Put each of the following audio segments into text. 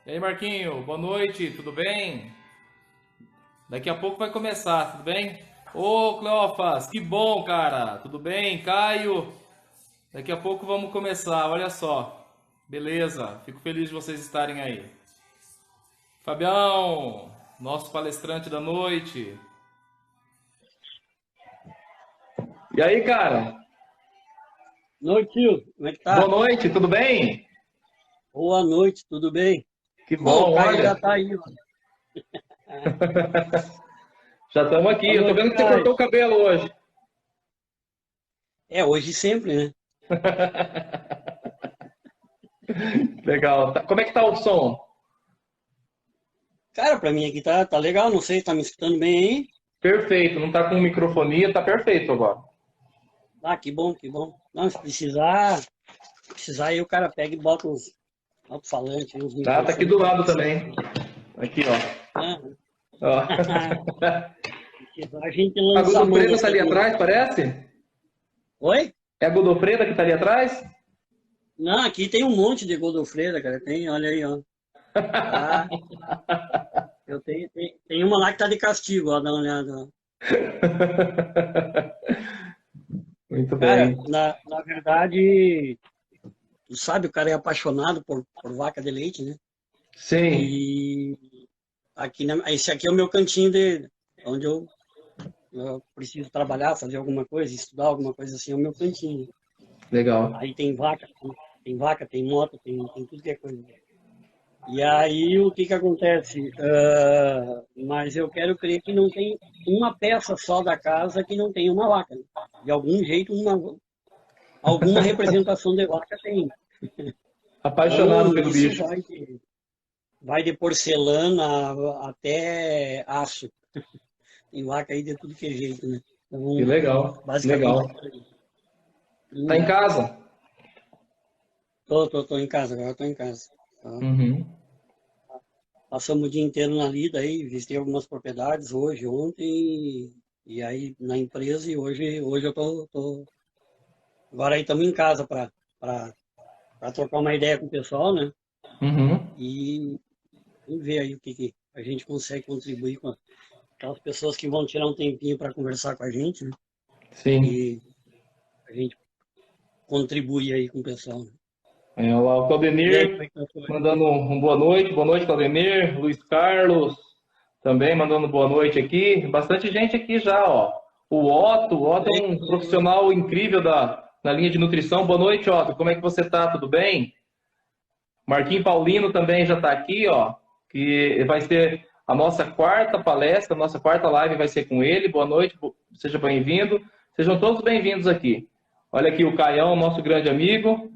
E aí, Marquinho, boa noite, tudo bem? Daqui a pouco vai começar, tudo bem? Ô, Cleofas, que bom, cara, tudo bem? Caio, daqui a pouco vamos começar, olha só. Beleza, fico feliz de vocês estarem aí. Fabião, nosso palestrante da noite. E aí, cara? Noite, tio. Como é que Boa tá? noite, tudo bem? Boa noite, tudo bem? Que Ô, o bom, Caio olha, já tá aí, ó. É. já estamos aqui. Boa Eu tô noite, vendo que você Caio. cortou o cabelo hoje. É, hoje sempre, né? Legal. Como é que tá o som? Cara, pra mim aqui tá legal, não sei, tá me escutando bem aí? Perfeito, não tá com microfonia, tá perfeito agora. Ah, que bom, que bom. Não, se precisar aí o cara pega e bota uns alto-falantes, uns Tá, tá aqui do microfones. lado também. Aqui, ó. Ah, Ó. se precisar, a gente A lança a mão Godofreda tá você ali também. atrás, parece? Oi? É a Godofreda que tá ali atrás? Não, aqui tem um monte de Godofreda, cara. Tem, olha aí, ó. Tá. Eu tenho, tem uma lá que tá de castigo, ó, dá uma olhada, ó. Muito Cara, bem. na verdade, tu sabe, o cara é apaixonado por vaca de leite, né? Sim, E aqui, esse aqui é o meu cantinho de onde eu preciso trabalhar, fazer alguma coisa, estudar alguma coisa assim, é o meu cantinho. legal. Aí tem vaca, tem moto, tem tudo que é coisa. E aí o que que acontece? Mas eu quero crer que não tem uma peça só da casa que não tem uma vaca, né? De algum jeito, alguma representação de vaca tem. Apaixonado Então, pelo isso bicho. vai de porcelana até aço. Tem vaca aí de tudo que é jeito, né? Que Então, legal, basicamente, legal. é por aí. Tá em Hum. casa? Tô em casa, agora tô em casa. Tá? Uhum. Passamos o dia inteiro na lida aí, visitei algumas propriedades hoje, ontem, e aí na empresa, e hoje eu agora aí estamos em casa para trocar uma ideia com o pessoal, né? Uhum. E ver aí o que a gente consegue contribuir com aquelas pessoas que vão tirar um tempinho para conversar com a gente, né? Sim. E a gente contribui aí com o pessoal, né? É, lá o E aí, como Claudemir é que tá a coisa? mandando um boa noite, Claudemir. Luiz Carlos também mandando boa noite aqui. Bastante gente aqui já, ó. O Otto é Aí, um profissional incrível na linha de nutrição. Boa noite, Otto. Como é que você tá? Tudo bem? Marquinhos Paulino também já está aqui, ó. Que vai ser a nossa quarta palestra, a nossa quarta live vai ser com ele. Boa noite, seja bem-vindo. Sejam todos bem-vindos aqui. Olha aqui o Caião, nosso grande amigo.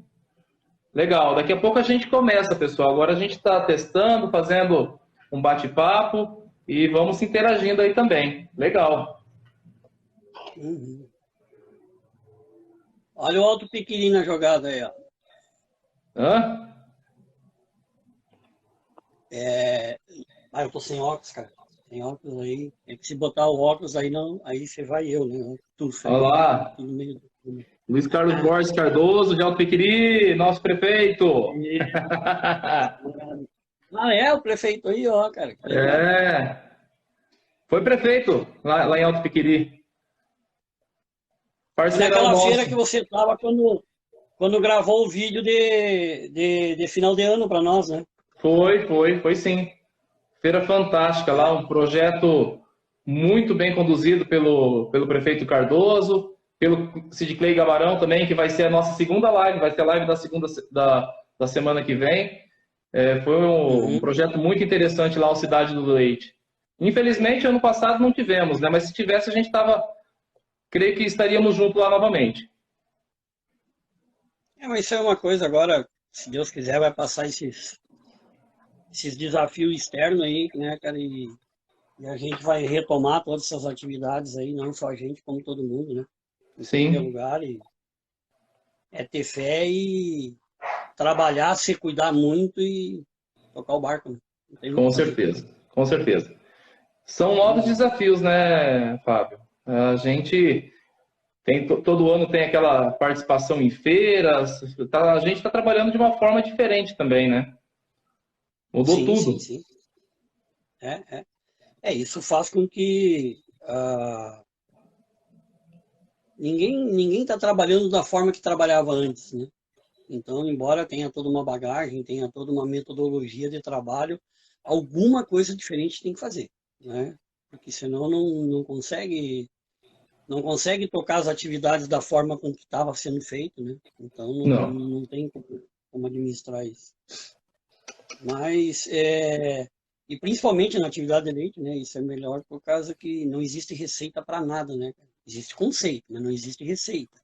Legal, daqui a pouco a gente começa, pessoal. Agora a gente está testando, fazendo um bate-papo e vamos interagindo aí também. Legal. uhum. Olha o Alto Piquiri na jogada aí, ó. Hã? É... Ah, eu tô sem óculos, cara. Sem óculos aí. É que se botar o óculos aí não, aí você vai eu, né? Tudo Olha aí, lá, tudo meio. Tudo. Luiz Carlos Borges Cardoso, de Alto Pequiri, nosso prefeito. E- Ah, é o prefeito aí, ó, cara, que legal. É, foi prefeito lá em Alto Pequiri. Foi Parceirão naquela feira nosso. que você tava quando gravou o vídeo de final de ano para nós, né? Foi sim. Feira fantástica lá, É. um projeto muito bem conduzido pelo prefeito Cardoso, pelo Sid Clay Gabarão também, que vai ser a nossa segunda live, vai ser a live da segunda da semana que vem. É, foi um Uhum. projeto muito interessante lá, o Cidade do Leite. Infelizmente, ano passado não tivemos, né? Mas se tivesse, a gente estava, creio que estaríamos juntos lá novamente. É, mas isso é uma coisa agora, se Deus quiser, vai passar esses desafios externos aí, né, cara? E a gente vai retomar todas essas atividades aí, não só a gente, como todo mundo, né? Em tudo que é Sim, lugar. E é ter fé e trabalhar, se cuidar muito e tocar o barco, né? Não tem muito o com que fazer. certeza, com certeza. São novos Uhum. desafios, né, Fábio? A gente todo ano tem aquela participação em feiras, a gente está trabalhando de uma forma diferente também, né? Mudou Sim, tudo. sim, sim. Isso faz com que ninguém está trabalhando da forma que trabalhava antes, né? Então, embora tenha toda uma bagagem, tenha toda uma metodologia de trabalho, alguma coisa diferente tem que fazer, né? Porque senão não consegue tocar as atividades da forma como estava sendo feito, né? Então Não. não tem como administrar isso. Mas, e principalmente na atividade de leite, né? Isso é melhor por causa que não existe receita para nada, né? Existe conceito, mas não existe receita.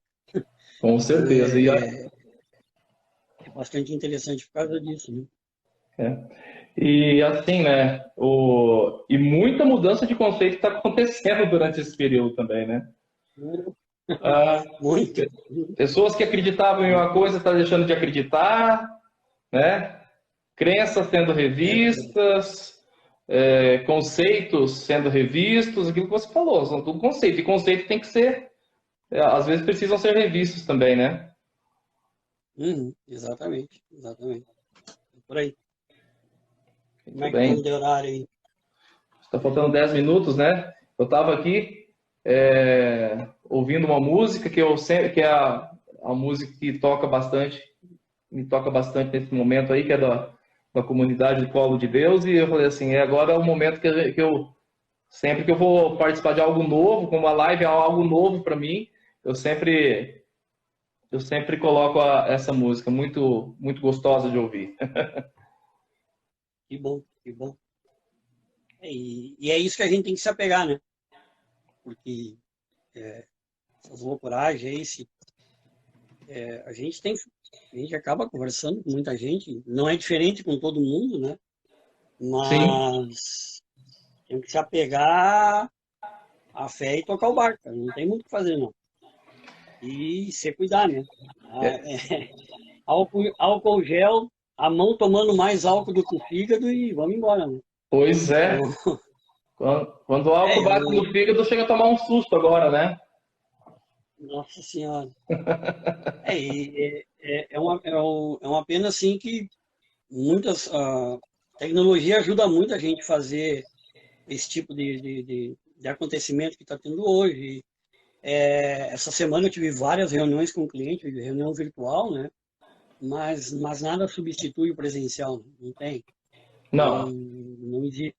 Com Então certeza. é bastante interessante por causa disso, né? E assim, né? E muita mudança de conceito está acontecendo durante esse período também, né? Ah, Muito. pessoas que acreditavam em uma coisa estão deixando de acreditar, né? Crenças sendo revistas, conceitos sendo revistos, aquilo que você falou, são tudo conceito. E conceito tem que ser, às vezes precisam ser revistos também, né? Exatamente, exatamente. Por aí. Como Muito é que estamos bem. de horário aí? Está faltando 10 minutos, né? Eu estava aqui ouvindo uma música que eu sempre, que é a música que toca bastante, me toca bastante nesse momento aí, que é da comunidade do Colo de Deus, e eu falei assim, agora é o momento que eu sempre que eu vou participar de algo novo, como a live é algo novo para mim, eu sempre coloco essa música, muito muito gostosa de ouvir. Que bom, que bom. E é isso que a gente tem que se apegar, né? Porque essas loucuragens aí, a gente a gente acaba conversando com muita gente, não é diferente com todo mundo, né? Sim, Mas tem que se apegar à fé e tocar o barco, cara. Não tem muito o que fazer, não. E se cuidar, né? Ah, é, álcool gel, a mão tomando mais álcool do que o fígado e vamos embora, né? pois Então, é. Quando o álcool bate eu, no fígado, chega a tomar um susto agora, né? nossa senhora. É uma pena, assim, que a tecnologia ajuda muito a gente a fazer esse tipo de acontecimento que está tendo hoje. Essa semana eu tive várias reuniões com o cliente, reunião virtual, né? Mas nada substitui o presencial, não tem. Não, Não, não existe.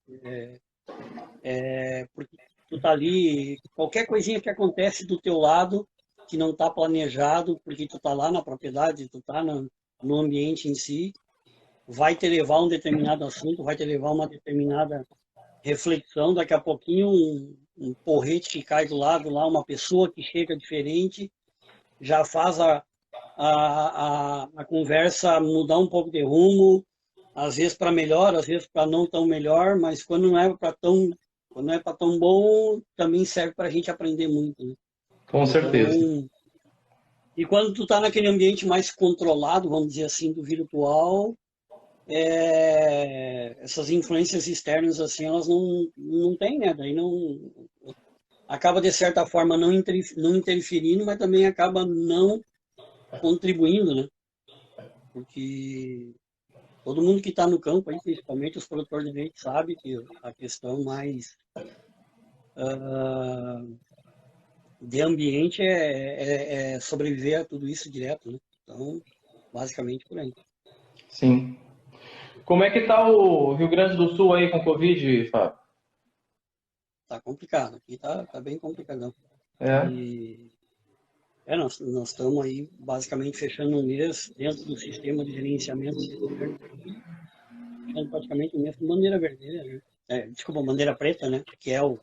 Porque tu tá ali, qualquer coisinha que acontece do teu lado, que não está planejado, porque tu tá lá na propriedade, tu tá no ambiente em si, vai te levar a um determinado assunto, vai te levar a uma determinada reflexão, daqui a pouquinho um porrete que cai do lado lá, uma pessoa que chega diferente, já faz a conversa mudar um pouco de rumo, às vezes para melhor, às vezes para não tão melhor, mas quando não é para tão bom, também serve para a gente aprender muito, né? com certeza. Então, e quando tu está naquele ambiente mais controlado, vamos dizer assim, do virtual, essas influências externas assim, elas não têm, né? Daí não acaba de certa forma não interferindo, mas também acaba não contribuindo, né? Porque todo mundo que está no campo, aí, principalmente os produtores de leite, sabe que a questão mais de ambiente é sobreviver a tudo isso direto, né? Então, basicamente por aí. Sim. Como é que tá o Rio Grande do Sul aí com Covid, Fábio? Tá complicado, aqui tá bem complicadão. É. E nós estamos aí basicamente fechando um mês dentro do sistema de gerenciamento do governo aqui, fechando praticamente um mês com bandeira vermelha, né? Desculpa, bandeira preta, né? Que é o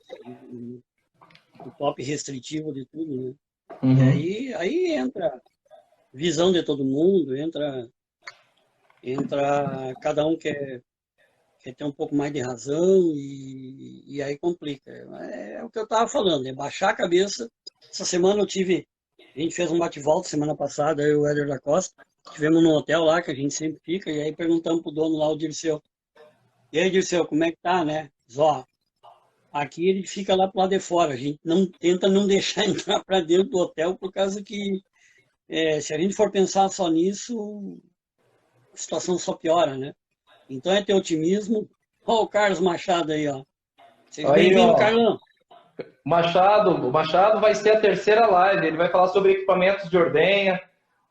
top restritivo de tudo, né? E Uhum. aí entra visão de todo mundo, entra cada um quer ter um pouco mais de razão e aí complica. É o que eu estava falando, é baixar a cabeça. Essa semana a gente fez um bate-volta semana passada, eu e o Éder da Costa, estivemos num hotel lá que a gente sempre fica, e aí perguntamos pro dono lá, o Dirceu, e aí, Dirceu, como é que tá, né? Diz, ó, aqui ele fica lá pro lado de fora, a gente não tenta não deixar entrar para dentro do hotel, por causa que se a gente for pensar só nisso, a situação só piora, né? Então é ter otimismo. Ó, o Carlos Machado aí, ó. Seja Aí, bem-vindo, ó, Carlão. o Machado vai ser a terceira live, ele vai falar sobre equipamentos de ordenha.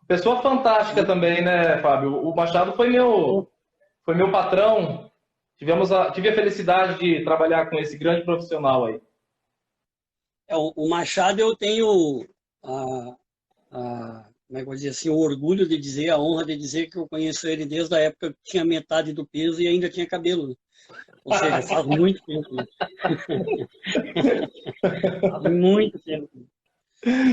Pessoa fantástica também, né, Fábio? O Machado foi meu patrão. Tive a felicidade de trabalhar com esse grande profissional aí. O Machado eu tenho como é que eu vou dizer assim, o orgulho de dizer, a honra de dizer que eu conheço ele desde a época que tinha metade do peso e ainda tinha cabelo, né? Ou seja, faz muito tempo, né? Faz muito tempo.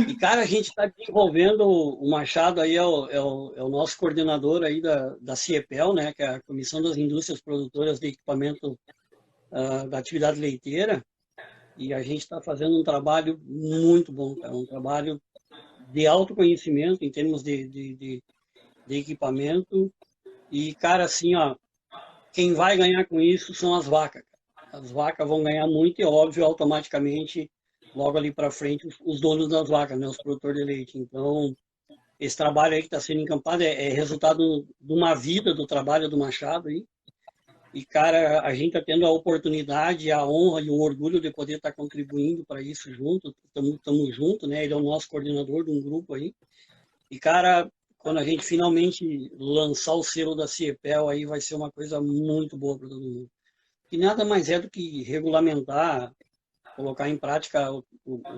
E, cara, a gente está desenvolvendo, o Machado aí é o nosso coordenador aí da CIEPEL, né, que é a Comissão das Indústrias Produtoras de Equipamento da Atividade Leiteira, e a gente está fazendo um trabalho muito bom, cara, um trabalho de autoconhecimento em termos de equipamento, e, cara, assim, ó, quem vai ganhar com isso são as vacas. As vacas vão ganhar muito e, óbvio, automaticamente, logo ali para frente, os donos das vacas, né, os produtores de leite. Então, esse trabalho aí que está sendo encampado é resultado de uma vida do trabalho do Machado aí. E, cara, a gente está tendo a oportunidade, a honra e o orgulho de poder estar contribuindo para isso junto. Estamos juntos, né? Ele é o nosso coordenador de um grupo aí. E, cara, quando a gente finalmente lançar o selo da CIEPEL, aí vai ser uma coisa muito boa para todo mundo. Que nada mais é do que regulamentar, colocar em prática o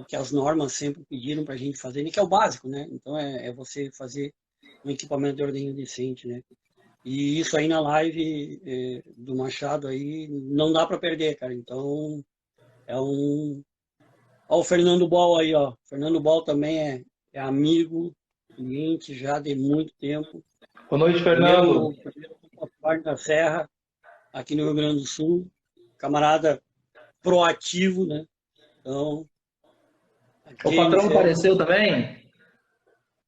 que as normas sempre pediram para a gente fazer, e que é o básico, né? Então é você fazer um equipamento de ordenha decente, né? E isso aí na live do Machado aí não dá para perder, cara. Então é um. Ó, o Fernando Bol aí, ó. Fernando Bol também é amigo, cliente já de muito tempo. Boa noite, Fernando. Primeiro parte da Serra, aqui no Rio Grande do Sul. Camarada proativo, né? Então. O patrão apareceu também?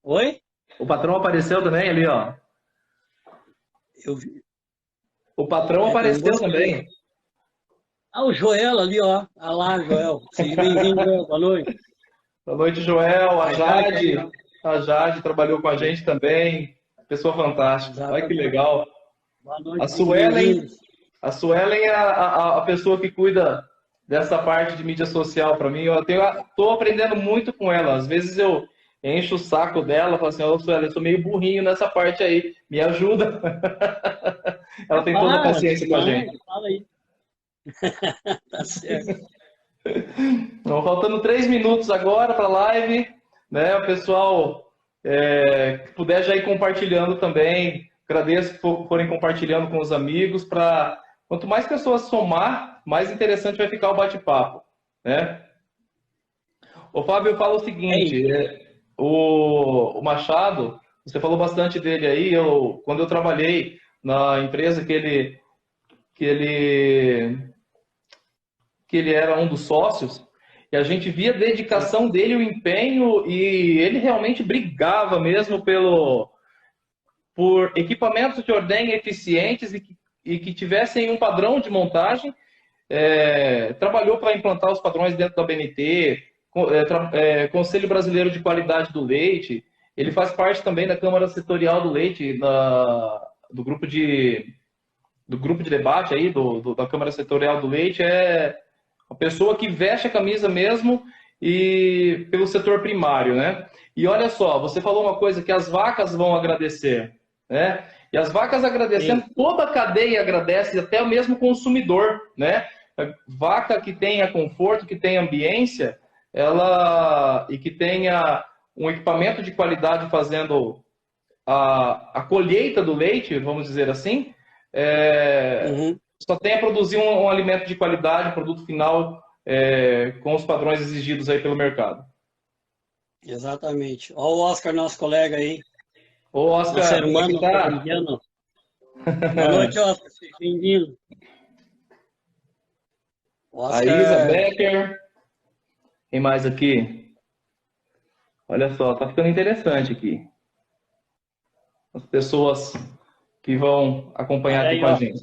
Oi? O patrão apareceu também ali, ó. Eu vi. O patrão apareceu também. Ah, o Joel ali, ó. Ah lá, Joel. Seja bem-vindo, Joel. Boa noite. Boa noite, Joel. A Jade trabalhou com a gente também. Pessoa fantástica. Exatamente. Olha que legal. Boa noite. A Suelen é a pessoa que cuida dessa parte de mídia social para mim. Eu estou aprendendo muito com ela. Às vezes eu encho o saco dela, falo assim, Suelen, eu sou meio burrinho nessa parte aí. Me ajuda. Ela tem toda a paciência com a gente. Fala aí. Tá certo. Então, faltando 3 minutos agora para a live, né? O pessoal que puder já ir compartilhando também. Agradeço por forem compartilhando com os amigos. Quanto mais pessoas somar, mais interessante vai ficar o bate-papo, né? O Fábio fala o seguinte: o Machado, você falou bastante dele aí. Quando eu trabalhei na empresa que ele era um dos sócios, e a gente via a dedicação dele, o empenho, e ele realmente brigava mesmo por equipamentos de ordenha eficientes e que tivessem um padrão de montagem. Trabalhou para implantar os padrões dentro da BNT, Conselho Brasileiro de Qualidade do Leite. Ele faz parte também da Câmara Setorial do Leite, do grupo de debate aí, da Câmara Setorial do Leite. É a pessoa que veste a camisa mesmo e pelo setor primário, né? E olha só, você falou uma coisa que as vacas vão agradecer, né? E as vacas agradecendo, sim, toda a cadeia agradece, até o mesmo consumidor, né? A vaca que tenha conforto, que tenha ambiência, e que tenha um equipamento de qualidade fazendo a colheita do leite, vamos dizer assim, só tem a produzir um alimento de qualidade, um produto final com os padrões exigidos aí pelo mercado. Exatamente. Olha o Oscar, nosso colega aí. Ô, Oscar, nosso irmão colombiano. Boa noite, Oscar. Seja bem-vindo. A Isa Becker. Quem mais aqui? Olha só, tá ficando interessante aqui. As pessoas que vão acompanhar aqui com a gente.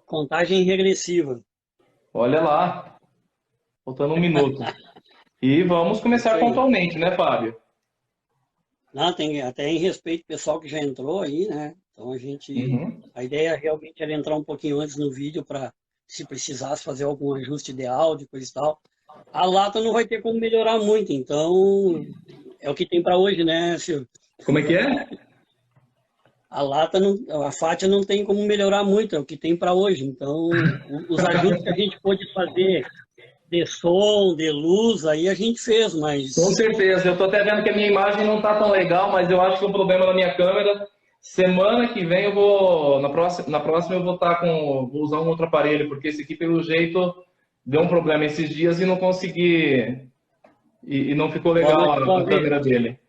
Contagem regressiva. Olha lá. Faltando 1 minuto. E vamos começar pontualmente, né, Fábio? Não, tem até em respeito ao pessoal que já entrou aí, né? Então Uhum. a ideia realmente era entrar um pouquinho antes no vídeo para, se precisasse fazer algum ajuste de áudio, coisa e tal. A lata não vai ter como melhorar muito, então é o que tem para hoje, né, Silvio? Como é que é? A lata não, a Fátia não tem como melhorar muito, é o que tem para hoje. Então, os ajustes que a gente pôde fazer de som, de luz, aí a gente fez, Com mas certeza. Eu estou até vendo que a minha imagem não está tão legal, mas eu acho que o problema na minha câmera. Semana que vem eu vou. Na próxima eu vou estar com. Vou usar um outro aparelho, porque esse aqui, pelo jeito, deu um problema esses dias e não consegui. E não ficou legal vamos a fazer. câmera dele.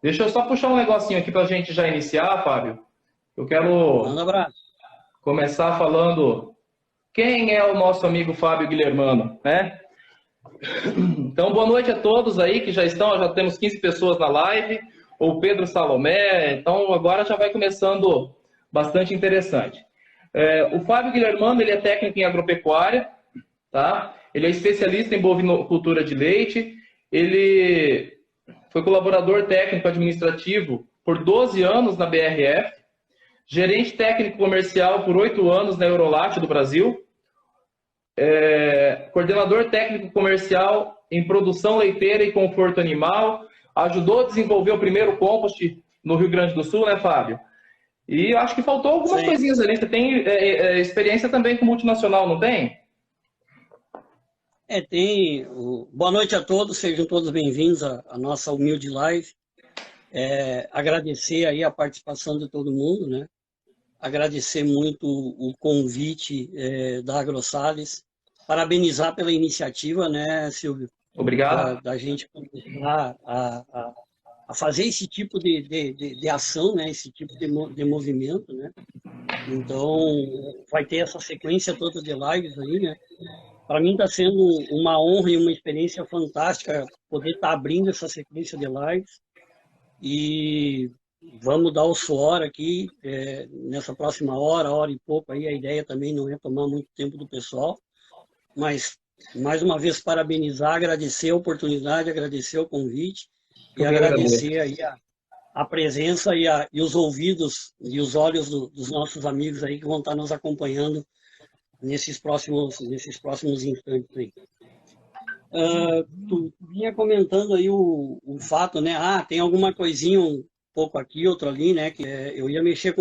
Deixa eu só puxar um negocinho aqui para a gente já iniciar, Fábio. Eu quero Manda abraço. começar falando quem é o nosso amigo Fábio Guilhermano, né? Então, boa noite a todos aí que já estão, já temos 15 pessoas na live, o Pedro Salomé, então agora já vai começando bastante interessante. O Fábio Guilhermano, ele é técnico em agropecuária, tá? Ele é especialista em bovinocultura de leite, ele foi colaborador técnico administrativo por 12 anos na BRF, gerente técnico comercial por 8 anos na Eurolate do Brasil, coordenador técnico comercial em produção leiteira e conforto animal, ajudou a desenvolver o primeiro compost no Rio Grande do Sul, né, Fábio? E acho que faltou algumas Sim. coisinhas ali. Você tem experiência também com multinacional, não tem? Tem. Boa noite a todos, sejam todos bem-vindos à nossa humilde live. Agradecer aí a participação de todo mundo, né? Agradecer muito o convite da AgroSales, parabenizar pela iniciativa, né, Silvio, Obrigado. da gente começar a fazer esse tipo de ação, né, esse tipo de movimento, né. Então, vai ter essa sequência toda de lives aí, né. Para mim está sendo uma honra e uma experiência fantástica poder estar abrindo essa sequência de lives e vamos dar o suor aqui nessa próxima hora e pouco aí. A ideia também não é tomar muito tempo do pessoal, mas mais uma vez parabenizar, agradecer a oportunidade, agradecer o convite e Eu que agradeço. agradecer aí a presença e os ouvidos e os olhos dos nossos amigos aí que vão estar nos acompanhando nesses próximos instantes aí. Tu vinha comentando aí o fato, né? Tem alguma coisinha um pouco aqui, outro ali, né? Que eu ia mexer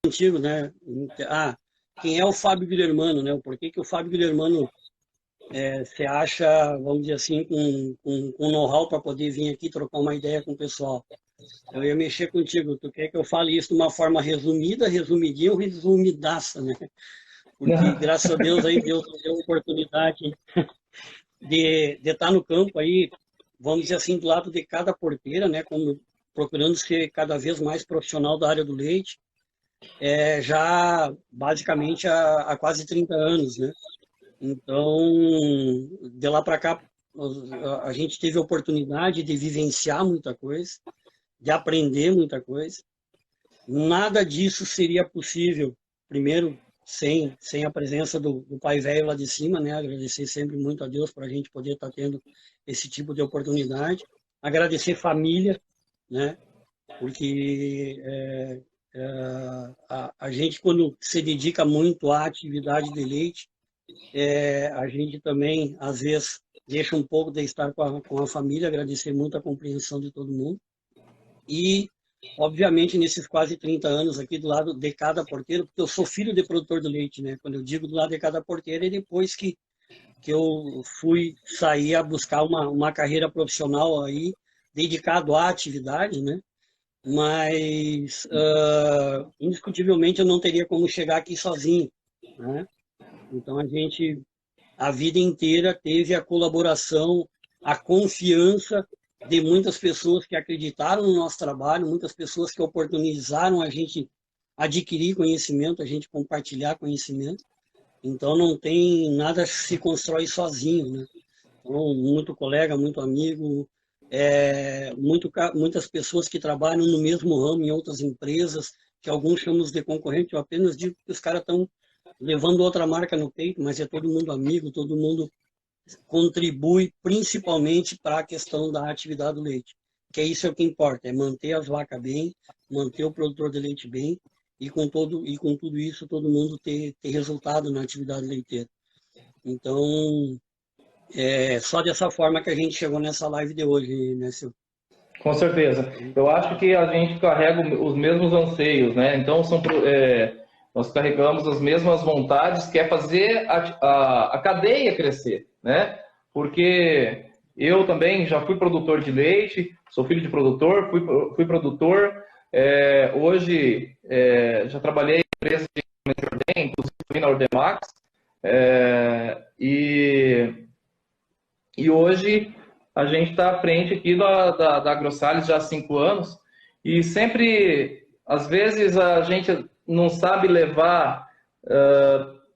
contigo, né? Quem é o Fábio Guilhermano, né? Por que o Fábio Guilhermano você acha, vamos dizer assim, com know-how para poder vir aqui trocar uma ideia com o pessoal? Eu ia mexer contigo. Tu quer que eu fale isso de uma forma resumida, resumidinha ou resumidaça, né? Porque, graças a Deus, aí Deus nos deu a oportunidade de estar no campo aí, vamos dizer assim, do lado de cada porteira, né, como procurando ser cada vez mais profissional da área do leite, já basicamente há quase 30 anos, né? Então, de lá para cá, a gente teve a oportunidade de vivenciar muita coisa, de aprender muita coisa. Nada disso seria possível, primeiro, sem a presença do pai velho lá de cima, né? Agradecer sempre muito a Deus para a gente poder estar tendo esse tipo de oportunidade. Agradecer família, né? Porque a gente, quando se dedica muito à atividade de leite, a gente também, às vezes, deixa um pouco de estar com a família. Agradecer muito a compreensão de todo mundo. E obviamente, nesses quase 30 anos aqui do lado de cada porteiro, porque eu sou filho de produtor de leite, né? Quando eu digo do lado de cada porteiro, é depois que eu fui sair a buscar uma carreira profissional aí, dedicado à atividade, né? Mas, indiscutivelmente, eu não teria como chegar aqui sozinho, né? Então, a vida inteira, teve a colaboração, a confiança de muitas pessoas que acreditaram no nosso trabalho, muitas pessoas que oportunizaram a gente adquirir conhecimento, a gente compartilhar conhecimento. Então, não tem nada que se constrói sozinho, né? Então, muito colega, muito amigo, muitas pessoas que trabalham no mesmo ramo em outras empresas, que alguns chamamos de concorrente. Eu apenas digo que os caras estão levando outra marca no peito, mas é todo mundo amigo, todo mundo contribui principalmente para a questão da atividade do leite. que isso é o que importa, é manter as vacas bem, manter o produtor de leite bem, e com tudo isso todo mundo ter resultado na atividade leiteira. Então, é só dessa forma que a gente chegou nessa live de hoje, né, Silvio? Com certeza. Eu acho que a gente carrega os mesmos anseios, né? Então, nós carregamos as mesmas vontades, que é fazer a cadeia crescer, né? Porque eu também já fui produtor de leite, sou filho de produtor, fui produtor. Hoje, já trabalhei em empresa de ordem, inclusive fui na Ordemax. E hoje a gente está à frente aqui da AgroSales já há 5 anos, e sempre, às vezes, a gente não sabe levar.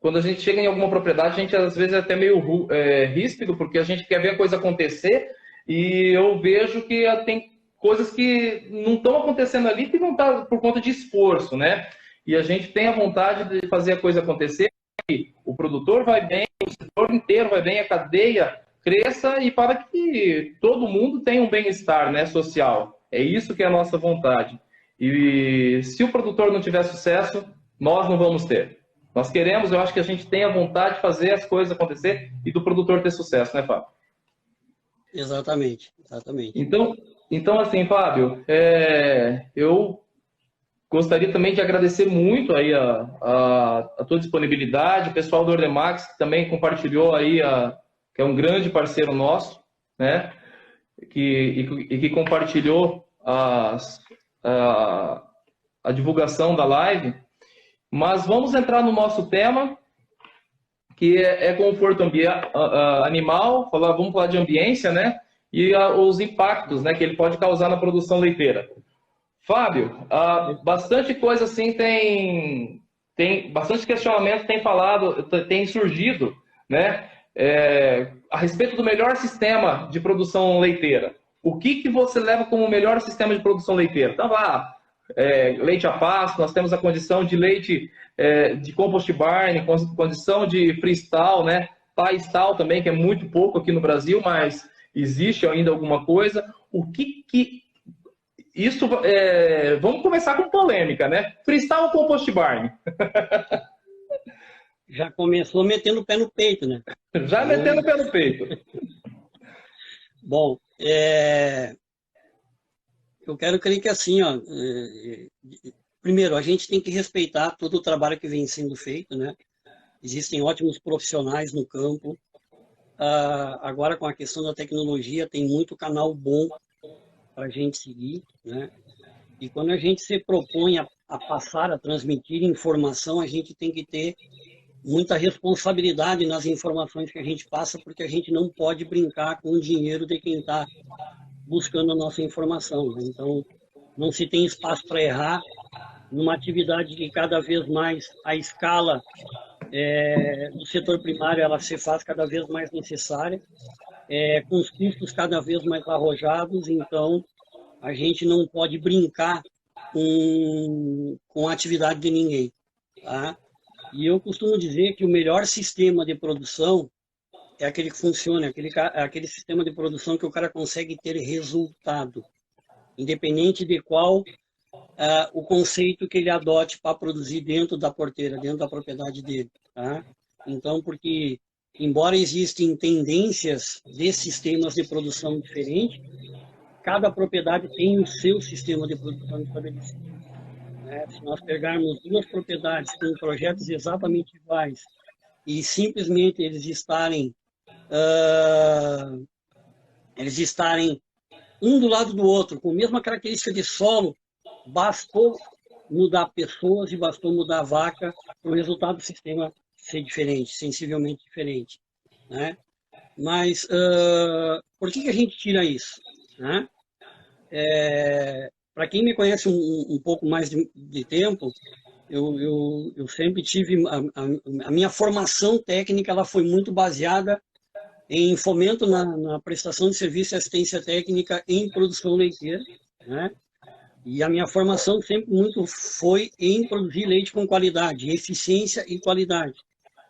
Quando a gente chega em alguma propriedade, a gente às vezes é até meio ríspido, porque a gente quer ver a coisa acontecer, e eu vejo que tem coisas que não estão acontecendo ali, que não está por conta de esforço, né? E a gente tem a vontade de fazer a coisa acontecer, e o produtor vai bem, o setor inteiro vai bem, a cadeia cresça, e para que todo mundo tenha um bem-estar, né, social. É isso que é a nossa vontade. E se o produtor não tiver sucesso, nós não vamos ter. Nós queremos, eu acho que a gente tem a vontade de fazer as coisas acontecer e do produtor ter sucesso, né, Fábio? Exatamente, exatamente. Então assim, Fábio, eu gostaria também de agradecer muito aí a tua disponibilidade, o pessoal do Ordemax, que também compartilhou aí, que é um grande parceiro nosso, né? Que compartilhou a divulgação da live. Mas vamos entrar no nosso tema, que é conforto animal. Vamos falar de ambiência, né? E os impactos, né, que ele pode causar na produção leiteira. Fábio, bastante coisa assim tem bastante questionamento tem surgido, né? A respeito do melhor sistema de produção leiteira. O que você leva como o melhor sistema de produção leiteira? Então, leite a pasto, nós temos a condição de leite de compost barn, condição de freestyle, né? Tie-style também, que é muito pouco aqui no Brasil, mas existe ainda alguma coisa. Isso, vamos começar com polêmica, né? Freestyle ou compost barn? Já começou metendo o pé no peito, né? Já metendo o pé no peito. Bom, eu quero crer que assim, ó, primeiro, a gente tem que respeitar todo o trabalho que vem sendo feito, né? Existem ótimos profissionais no campo. Agora, com a questão da tecnologia, tem muito canal bom para a gente seguir, né? E quando a gente se propõe a passar, a transmitir informação, a gente tem que ter muita responsabilidade nas informações que a gente passa, porque a gente não pode brincar com o dinheiro de quem está buscando a nossa informação, né? Então, não se tem espaço para errar numa atividade que cada vez mais a escala do setor primário ela se faz cada vez mais necessária, com os custos cada vez mais arrojados. Então, a gente não pode brincar com a atividade de ninguém, tá? E eu costumo dizer que o melhor sistema de produção é aquele que funciona, aquele sistema de produção que o cara consegue ter resultado, independente de qual o conceito que ele adote para produzir dentro da porteira, dentro da propriedade dele, tá? Então, porque, embora existem tendências de sistemas de produção diferentes, cada propriedade tem o seu sistema de produção estabelecido, né? Se nós pegarmos 2 propriedades com projetos exatamente iguais e simplesmente eles estarem um do lado do outro, com a mesma característica de solo, bastou mudar pessoas e bastou mudar a vaca para o resultado do sistema ser diferente, sensivelmente diferente, né? Mas por que a gente tira isso, né? Para quem me conhece um pouco mais de tempo, eu sempre tive a minha formação técnica, ela foi muito baseada em fomento na prestação de serviço e assistência técnica em produção leiteira, né? E a minha formação sempre muito foi em produzir leite com qualidade, eficiência e qualidade,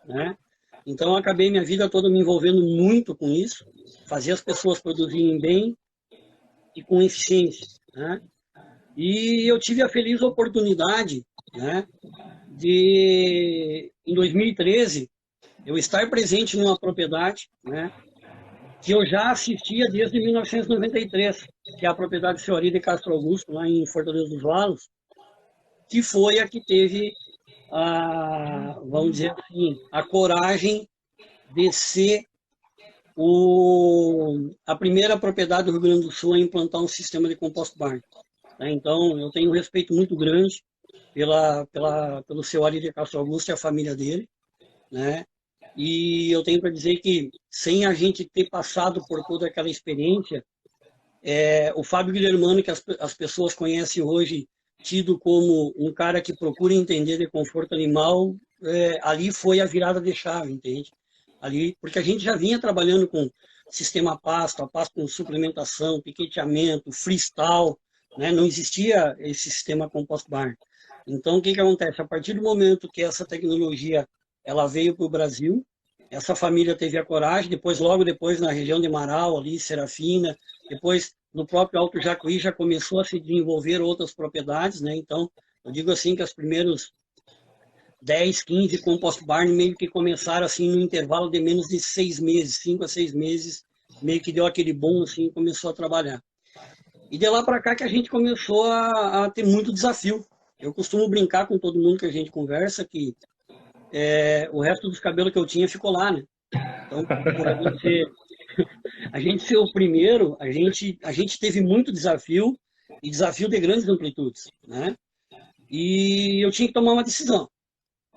né? Então, eu acabei minha vida toda me envolvendo muito com isso, fazer as pessoas produzirem bem, e com eficiência, né? E eu tive a feliz oportunidade, né, de, em 2013, eu estar presente numa propriedade, né, que eu já assistia desde 1993, que é a propriedade Senhoria de Castro Augusto, lá em Fortaleza dos Valos, que foi a que teve, vamos dizer assim, a coragem de ser a primeira propriedade do Rio Grande do Sul a implantar um sistema de compost barn. Então, eu tenho um respeito muito grande pelo seu Ari de Castro Augusto e a família dele, né? E eu tenho para dizer que, sem a gente ter passado por toda aquela experiência, o Fábio Guilhermano, que as pessoas conhecem hoje, tido como um cara que procura entender de conforto animal, ali foi a virada de chave, entende? Ali, porque a gente já vinha trabalhando com sistema pasto, a pasto com suplementação, piqueteamento, freestyle, né? Não existia esse sistema compost barn. Então, o que acontece? A partir do momento que essa tecnologia ela veio para o Brasil, essa família teve a coragem, logo depois, na região de Marau, ali, Serafina, depois no próprio Alto Jacuí já começou a se desenvolver outras propriedades, né? Então, eu digo assim que os primeiros 10, 15 compost barn meio que começaram assim no intervalo de menos de 6 meses, 5 a 6 meses, meio que deu aquele boom assim, começou a trabalhar. E de lá para cá que a gente começou a ter muito desafio. Eu costumo brincar com todo mundo que a gente conversa que o resto dos cabelos que eu tinha ficou lá, né? Então, por a gente ser o primeiro, a gente teve muito desafio, e desafio de grandes amplitudes, né? E eu tinha que tomar uma decisão.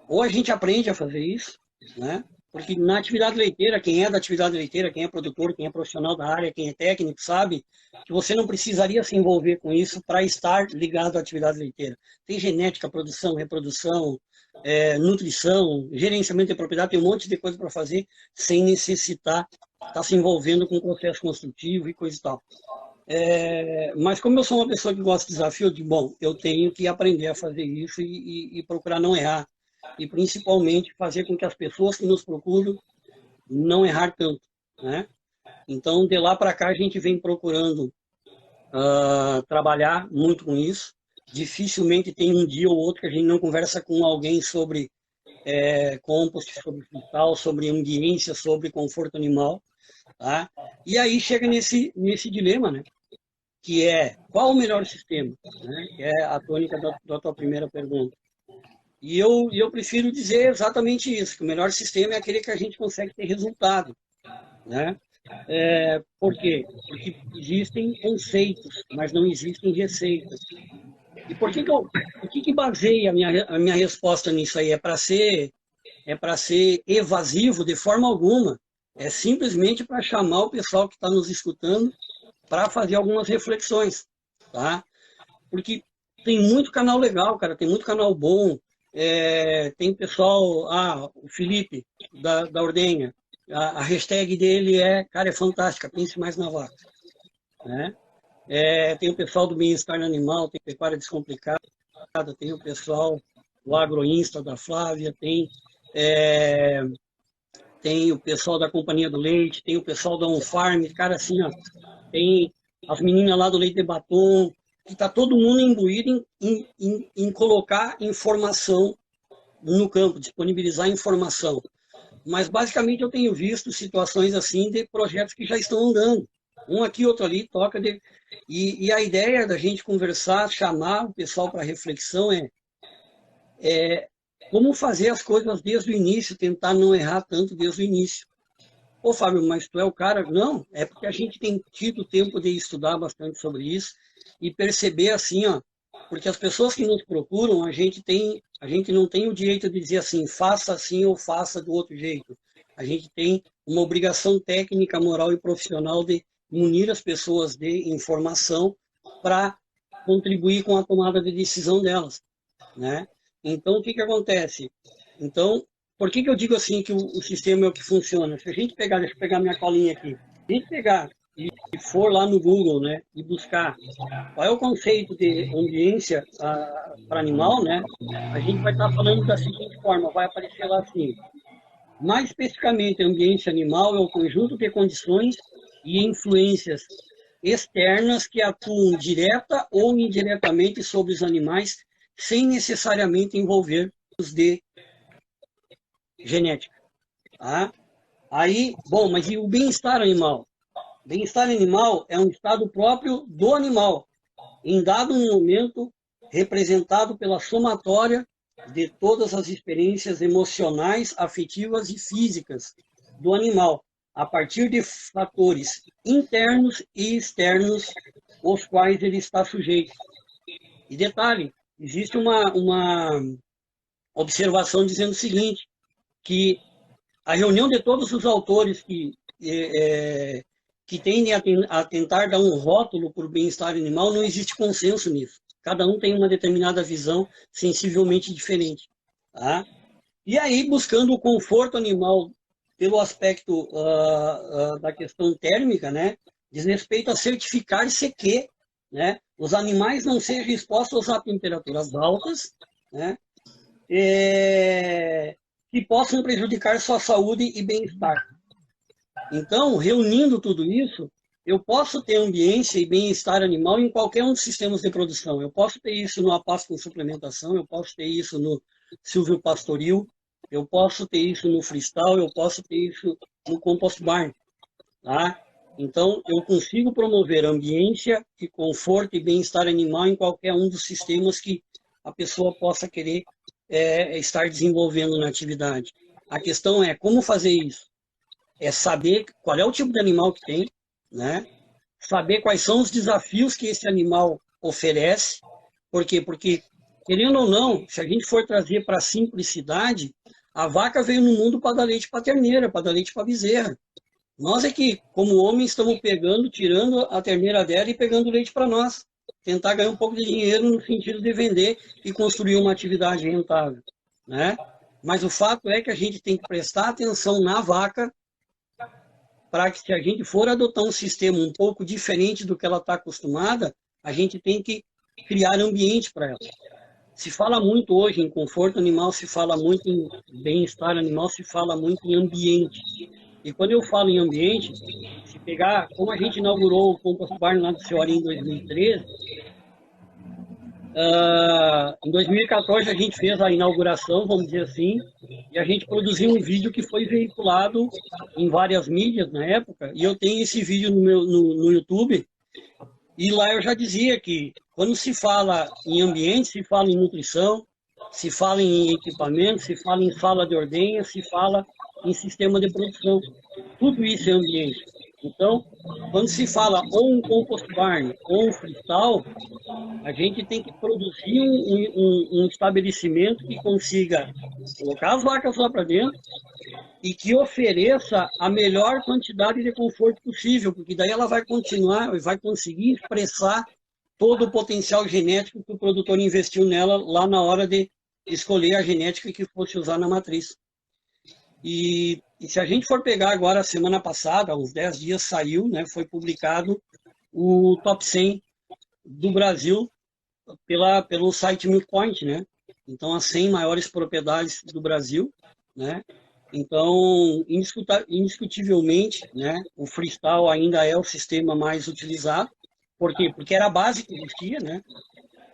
Ou a gente aprende a fazer isso, né? Porque na atividade leiteira, quem é da atividade leiteira, quem é produtor, quem é profissional da área, quem é técnico, sabe que você não precisaria se envolver com isso para estar ligado à atividade leiteira. Tem genética, produção, reprodução, nutrição, gerenciamento de propriedade, tem um monte de coisa para fazer sem necessitar estar se envolvendo com o processo construtivo e coisa e tal. Mas como eu sou uma pessoa que gosta de desafio, eu tenho que aprender a fazer isso e procurar não errar. E principalmente fazer com que as pessoas que nos procuram não errar tanto, né? Então, de lá para cá, a gente vem procurando trabalhar muito com isso. Dificilmente tem um dia ou outro que a gente não conversa com alguém sobre compost, sobre frutal, sobre ambiência, sobre conforto animal, tá? E aí chega nesse dilema, né? Que qual o melhor sistema, né? Que é a tônica da tua primeira pergunta. E eu prefiro dizer exatamente isso, que o melhor sistema é aquele que a gente consegue ter resultado, né? Por quê? Porque existem conceitos, mas não existem receitas. E por que baseia a minha resposta nisso aí? É para ser evasivo de forma alguma. É simplesmente para chamar o pessoal que está nos escutando para fazer algumas reflexões, tá? Porque tem muito canal legal, cara, tem muito canal bom. Tem pessoal, o Felipe da Ordenha, a hashtag dele cara, é fantástica, pense mais na vaca, né? Tem o pessoal do bem-estar animal, tem pecuária descomplicada, tem o pessoal do agroinsta da Flávia, tem o pessoal da Companhia do Leite, tem o pessoal da On-Farm, cara, assim, ó, tem as meninas lá do Leite de Batom, que está todo mundo imbuído em colocar informação no campo, disponibilizar informação. Mas, basicamente, eu tenho visto situações assim de projetos que já estão andando. Um aqui, outro ali, toca. E a ideia da gente conversar, chamar o pessoal para reflexão é como fazer as coisas desde o início, tentar não errar tanto desde o início. Ô, Fábio, mas tu é o cara? Não, é porque a gente tem tido tempo de estudar bastante sobre isso e perceber assim, ó, porque as pessoas que nos procuram, a gente não tem o direito de dizer assim, faça assim ou faça do outro jeito. A gente tem uma obrigação técnica, moral e profissional de munir as pessoas de informação para contribuir com a tomada de decisão delas, né? Então, o que acontece? Então, por que eu digo assim que o sistema é o que funciona? Se a gente pegar, deixa eu pegar minha colinha aqui, se a gente pegar e for lá no Google, né, e buscar qual é o conceito de ambiência para animal, né, a gente vai estar falando da seguinte forma, vai aparecer lá assim, mais especificamente, a ambiência animal é o conjunto de condições e influências externas que atuam direta ou indiretamente sobre os animais, sem necessariamente envolver os de genética. Tá? Aí, bom, mas e o bem-estar animal? Bem-estar animal é um estado próprio do animal, em dado momento representado pela somatória de todas as experiências emocionais, afetivas e físicas do animal, a partir de fatores internos e externos aos quais ele está sujeito. E detalhe, existe uma observação dizendo o seguinte, que a reunião de todos os autores que tendem a tentar dar um rótulo para o bem-estar animal, não existe consenso nisso. Cada um tem uma determinada visão sensivelmente diferente. Tá? E aí, buscando o conforto animal pelo aspecto da questão térmica, né, diz respeito a certificar-se que, né, os animais não sejam expostos a temperaturas altas, né, que possam prejudicar sua saúde e bem-estar. Então, reunindo tudo isso, eu posso ter ambiência e bem-estar animal em qualquer um dos sistemas de produção. Eu posso ter isso no Apasto com suplementação, eu posso ter isso no Silvio Pastoril, eu posso ter isso no Freestyle, eu posso ter isso no Compost Barn. Tá? Então, eu consigo promover ambiência e conforto e bem-estar animal em qualquer um dos sistemas que a pessoa possa querer estar desenvolvendo na atividade. A questão é como fazer isso. É saber qual é o tipo de animal que tem, né? Saber quais são os desafios que esse animal oferece. Por quê? Porque, querendo ou não, se a gente for trazer para a simplicidade, a vaca veio no mundo para dar leite para terneira, para dar leite para bezerra. Nós é que, como homens, estamos pegando, tirando a terneira dela e pegando leite para nós. Tentar ganhar um pouco de dinheiro no sentido de vender e construir uma atividade rentável, né? Mas o fato é que a gente tem que prestar atenção na vaca para que, se a gente for adotar um sistema um pouco diferente do que ela está acostumada, a gente tem que criar ambiente para ela. Se fala muito hoje em conforto animal, se fala muito em bem-estar animal, se fala muito em ambiente. E quando eu falo em ambiente, se pegar, como a gente inaugurou o Compost Barn lá do Ceará em 2013, em 2014 a gente fez a inauguração, vamos dizer assim, e a gente produziu um vídeo que foi veiculado em várias mídias na época, e eu tenho esse vídeo no YouTube, e lá eu já dizia que quando se fala em ambiente, se fala em nutrição, se fala em equipamento, se fala em sala de ordenha, se fala em sistema de produção. Tudo isso é ambiente. Então, quando se fala ou um compost barn ou um freestyle, a gente tem que produzir um estabelecimento que consiga colocar as vacas lá para dentro e que ofereça a melhor quantidade de conforto possível, porque daí ela vai continuar e vai conseguir expressar todo o potencial genético que o produtor investiu nela lá na hora de escolher a genética que fosse usar na matriz. E se a gente for pegar agora, a semana passada, uns 10 dias, saiu, né, foi publicado o Top 100 do Brasil pelo site Milk Point, né? Então, as 100 maiores propriedades do Brasil, né? Então, indiscutivelmente, né, o freestyle ainda é o sistema mais utilizado. Por quê? Porque era a base que existia, né?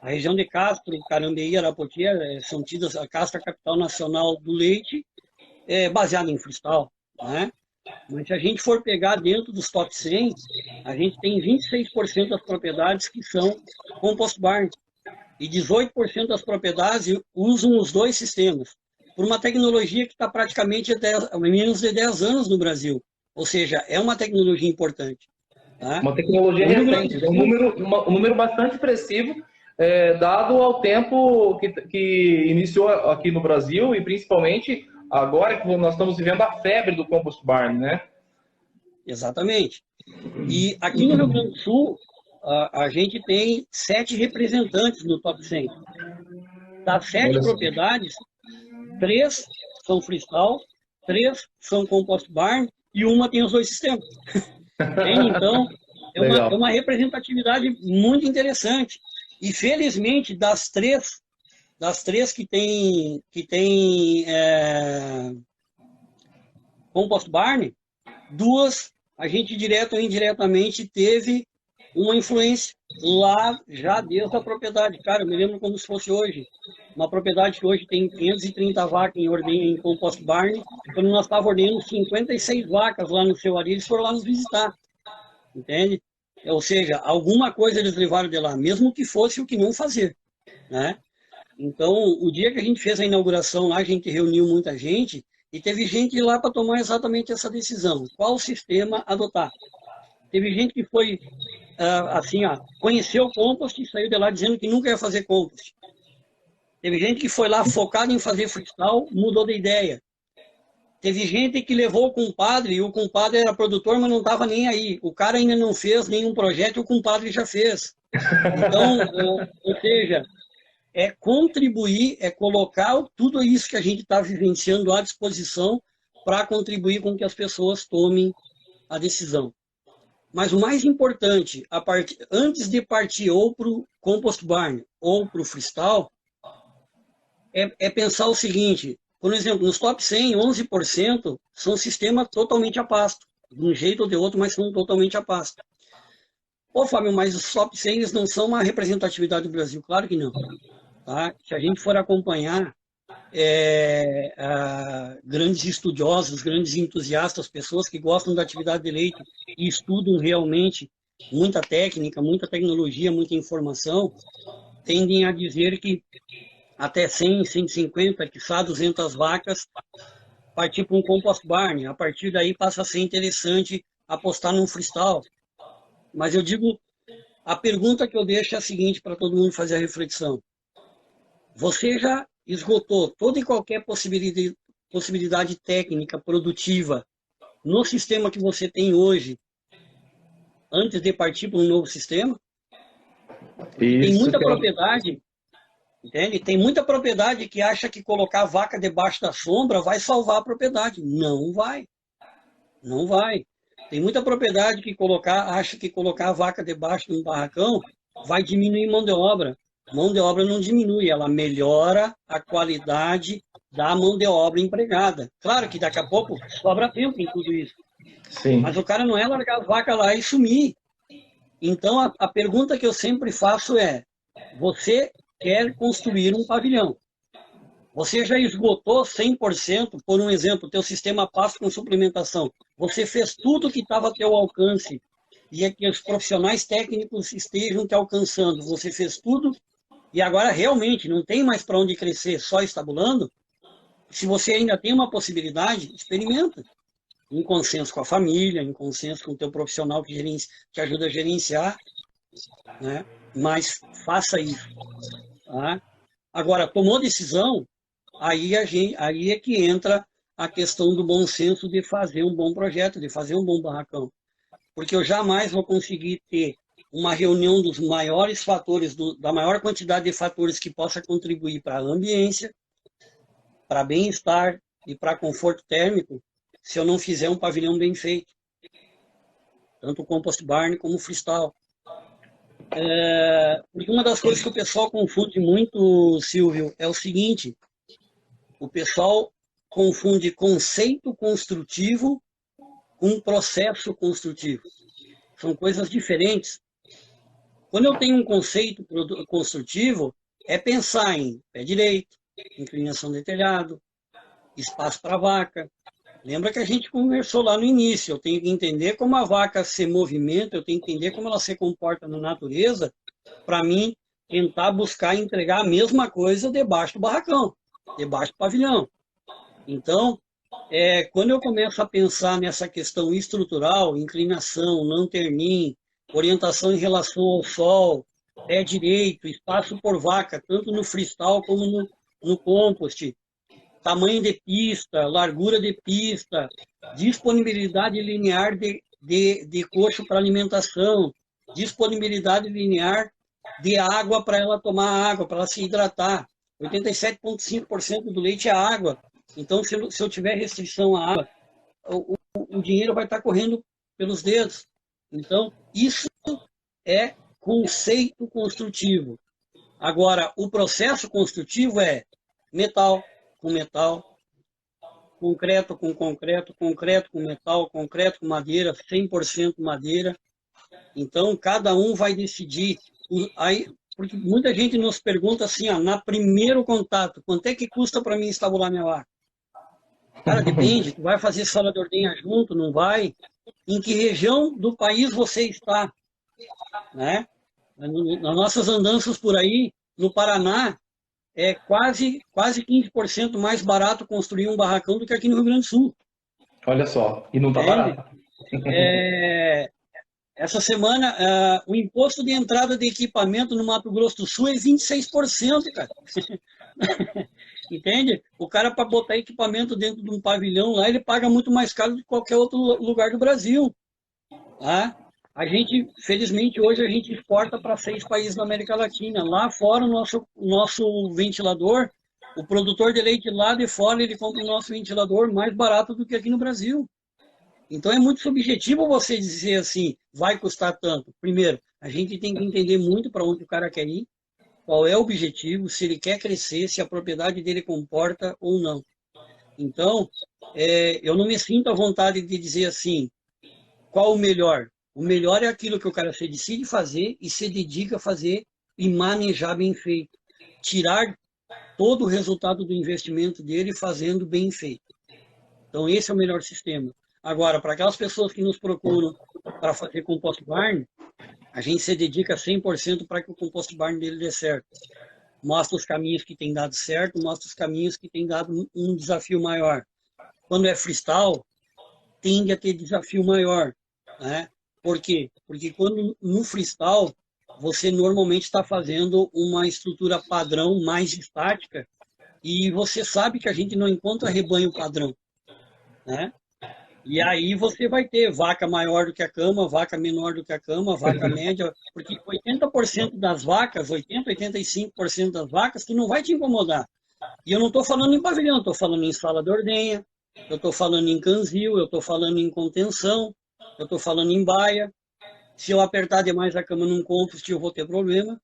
A região de Castro, Carambeí, Arapoti são tidas a casca capital nacional do leite, baseada em freestyle, né? Mas se a gente for pegar dentro dos top 100, a gente tem 26% das propriedades que são compost barn e 18% das propriedades usam os dois sistemas, por uma tecnologia que está praticamente menos de 10 anos no Brasil. Ou seja, é uma tecnologia importante. Tá? Uma tecnologia recente, um número bastante expressivo, dado ao tempo que iniciou aqui no Brasil e principalmente agora que nós estamos vivendo a febre do compost barn, né? Exatamente. E aqui no Rio Grande do Sul, a gente tem 7 representantes no top 100. Das 7 propriedades, 3 são freestyle, 3 são compost barn e uma tem os dois sistemas. Então, é uma representatividade muito interessante. E, felizmente, das três que tem compost barn, 2 a gente direto ou indiretamente teve uma influência lá já desde a propriedade. Cara, eu me lembro como se fosse hoje. Uma propriedade que hoje tem 530 vacas em compost barn, quando nós estávamos ordenando 56 vacas lá no seu ari, eles foram lá nos visitar, entende? Ou seja, alguma coisa eles levaram de lá, mesmo que fosse o que não fazer, né? Então, o dia que a gente fez a inauguração lá, a gente reuniu muita gente e teve gente lá para tomar exatamente essa decisão. Qual sistema adotar? Teve gente que foi, assim, conheceu o compost e saiu de lá dizendo que nunca ia fazer compost. Teve gente que foi lá focado em fazer freestyle, mudou de ideia. Teve gente que levou o compadre, e o compadre era produtor, mas não estava nem aí. O cara ainda não fez nenhum projeto e o compadre já fez. Então, ou seja, é contribuir, é colocar tudo isso que a gente está vivenciando à disposição para contribuir com que as pessoas tomem a decisão. Mas o mais importante, antes de partir ou para o compost barn ou para o freestyle, é pensar o seguinte: por exemplo, nos top 100, 11% são sistemas totalmente a pasto. De um jeito ou de outro, mas são totalmente a pasto. Pô, Fábio, mas os top 100 eles não são uma representatividade do Brasil? Claro que não. Tá? Se a gente for acompanhar grandes estudiosos, grandes entusiastas, pessoas que gostam da atividade de leite e estudam realmente muita técnica, muita tecnologia, muita informação, tendem a dizer que até 100, 150, quiçá 200 vacas, partir para um compost barn. A partir daí passa a ser interessante apostar num freestyle. Mas eu digo, a pergunta que eu deixo é a seguinte para todo mundo fazer a reflexão. Você já esgotou toda e qualquer possibilidade técnica, produtiva, no sistema que você tem hoje, antes de partir para um novo sistema? Tem muita propriedade, entende? Tem muita propriedade que acha que colocar a vaca debaixo da sombra vai salvar a propriedade. Não vai. Não vai. Tem muita propriedade que acha que colocar a vaca debaixo de um barracão vai diminuir mão de obra. Mão de obra não diminui, ela melhora a qualidade da mão de obra empregada. Claro que daqui a pouco sobra tempo em tudo isso. Sim. Mas o cara não é largar a vaca lá e sumir. Então, a pergunta que eu sempre faço é: você quer construir um pavilhão? Você já esgotou 100%, por um exemplo, teu sistema pasto com suplementação. Você fez tudo que estava a teu alcance e é que os profissionais técnicos estejam te alcançando. Você fez tudo e agora realmente não tem mais para onde crescer, só estabulando. Se você ainda tem uma possibilidade, experimenta. Em consenso com a família, em consenso com o teu profissional que ajuda a gerenciar, né? Mas faça isso. Tá? Agora, tomou decisão, aí é que entra a questão do bom senso de fazer um bom projeto, de fazer um bom barracão. Porque eu jamais vou conseguir ter uma reunião dos maiores fatores, da maior quantidade de fatores que possa contribuir para a ambiência, para bem-estar e para conforto térmico, se eu não fizer um pavilhão bem feito. Tanto o compost barn como o freestyle. Porque uma das coisas que o pessoal confunde muito, Silvio, é o seguinte: o pessoal confunde conceito construtivo com processo construtivo. São coisas diferentes. Quando eu tenho um conceito construtivo, é pensar em pé direito, inclinação de telhado, espaço para vaca. Lembra que a gente conversou lá no início, eu tenho que entender como a vaca se movimenta, eu tenho que entender como ela se comporta na natureza, para mim tentar buscar entregar a mesma coisa debaixo do barracão, debaixo do pavilhão. Então, quando eu começo a pensar nessa questão estrutural, inclinação, lanternim, orientação em relação ao sol, pé direito, espaço por vaca, tanto no freestyle como no compost, tamanho de pista, largura de pista, disponibilidade linear de coxo para alimentação, disponibilidade linear de água para ela tomar água, para ela se hidratar. 87,5% do leite é água. Então, se eu tiver restrição à água, o dinheiro vai estar correndo pelos dedos. Então, isso é conceito construtivo. Agora, o processo construtivo é metal com metal, concreto com concreto, concreto com metal, concreto com madeira, 100% madeira. Então, cada um vai decidir. Aí, porque muita gente nos pergunta assim, ó, na primeiro contato, quanto é que custa para mim estabular minha vaca? Cara, depende. Tu vai fazer sala de ordenha junto, não vai? Em que região do país você está, né? Nas nossas andanças por aí, no Paraná, é quase 15% mais barato construir um barracão do que aqui no Rio Grande do Sul, Olha só, e não tá entende? barato. Essa semana, o imposto de entrada de equipamento no Mato Grosso do Sul é 26%, cara. Entende? O cara, para botar equipamento dentro de um pavilhão lá, ele paga muito mais caro do que qualquer outro lugar do Brasil. Tá? A gente, felizmente, hoje a gente exporta para 6 países da América Latina. Lá fora, o nosso ventilador, o produtor de leite lá de fora, ele compra o nosso ventilador mais barato do que aqui no Brasil. Então é muito subjetivo você dizer assim, vai custar tanto. Primeiro, a gente tem que entender muito para onde o cara quer ir, qual é o objetivo, se ele quer crescer, se a propriedade dele comporta ou não. Então, eu não me sinto à vontade de dizer assim, qual o melhor? O melhor é aquilo que o cara se decide fazer e se dedica a fazer e manejar bem feito. Tirar todo o resultado do investimento dele fazendo bem feito. Então, esse é o melhor sistema. Agora, para aquelas pessoas que nos procuram para fazer compost barn, a gente se dedica 100% para que o compost barn dele dê certo. Mostra os caminhos que tem dado certo, mostra os caminhos que tem dado um desafio maior. Quando é freestyle, tende a ter desafio maior, né? Por quê? Porque quando no freestyle, você normalmente está fazendo uma estrutura padrão mais estática e você sabe que a gente não encontra rebanho padrão, né? E aí você vai ter vaca maior do que a cama, vaca menor do que a cama, vaca média, porque 80% das vacas, 85% das vacas, que não vai te incomodar. E eu não estou falando em pavilhão, estou falando em sala de ordenha, eu estou falando em canzil, eu estou falando em contenção, eu estou falando em baia. Se eu apertar demais a cama num compost, eu vou ter problema,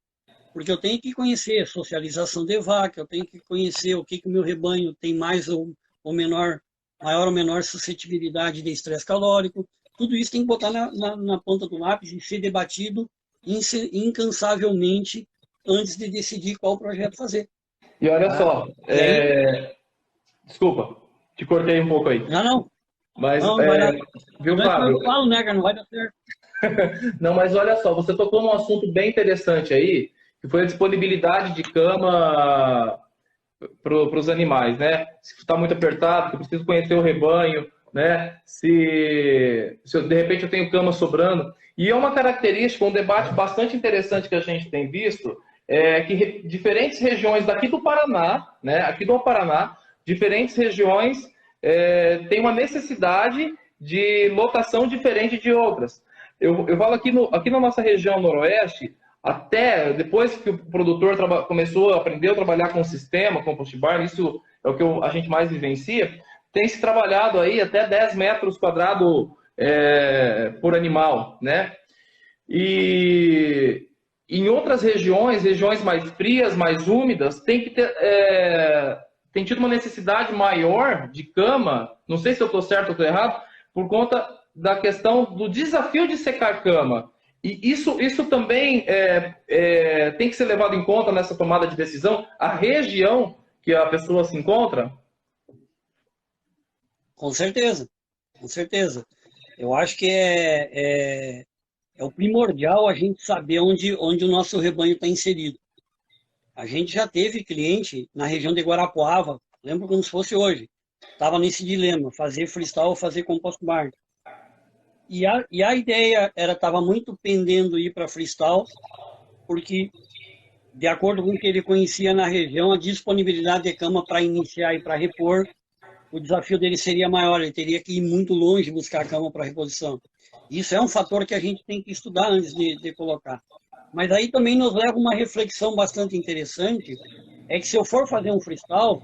porque eu tenho que conhecer a socialização de vaca, eu tenho que conhecer o que o meu rebanho tem mais ou menor, maior ou menor suscetibilidade de estresse calórico. Tudo isso tem que botar na ponta do lápis e ser debatido incansavelmente antes de decidir qual projeto fazer. E olha só, desculpa, te cortei um pouco aí. Não. Mas, não vai dar. viu, Não é que Fábio? eu falo, né, cara? Não vai dar certo. Não, mas olha só, você tocou num assunto bem interessante aí, que foi a disponibilidade de cama para os animais, né? Se está muito apertado, que eu preciso conhecer o rebanho, né? Se de repente eu tenho cama sobrando. E é uma característica, um debate bastante interessante que a gente tem visto, que diferentes regiões daqui do Paraná, né? Aqui do Paraná, diferentes regiões têm uma necessidade de lotação diferente de outras. Eu falo aqui na nossa região noroeste, até depois que o produtor aprendeu a trabalhar com o sistema, compost barn, isso é o que a gente mais vivencia, tem se trabalhado aí até 10 metros quadrados por animal, né? E em outras regiões mais frias, mais úmidas, tem tido uma necessidade maior de cama, não sei se eu estou certo ou estou errado, por conta da questão do desafio de secar cama. E isso também tem que ser levado em conta nessa tomada de decisão, a região que a pessoa se encontra? Com certeza, com certeza. Eu acho que é o primordial a gente saber onde o nosso rebanho está inserido. A gente já teve cliente na região de Guarapuava, lembro como se fosse hoje, estava nesse dilema, fazer freestyle ou fazer compost barn. E a ideia estava muito pendendo ir para freestyle, porque, de acordo com o que ele conhecia na região, a disponibilidade de cama para iniciar e para repor, o desafio dele seria maior, ele teria que ir muito longe buscar cama para reposição. Isso é um fator que a gente tem que estudar antes de colocar. Mas aí também nos leva uma reflexão bastante interessante, é que se eu for fazer um freestyle,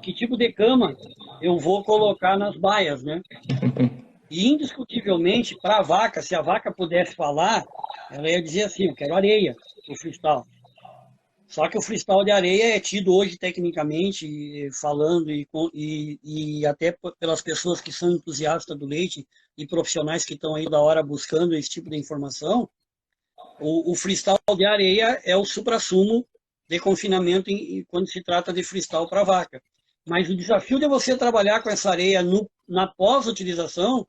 que tipo de cama eu vou colocar nas baias, né? E indiscutivelmente, para a vaca, se a vaca pudesse falar, ela ia dizer assim, eu quero areia, o freestyle. Só que o freestyle de areia é tido hoje, tecnicamente, falando, e até pelas pessoas que são entusiastas do leite e profissionais que estão aí da hora buscando esse tipo de informação, O freestyle de areia é o suprassumo de confinamento quando se trata de freestyle para vaca. Mas o desafio de você trabalhar com essa areia na pós-utilização,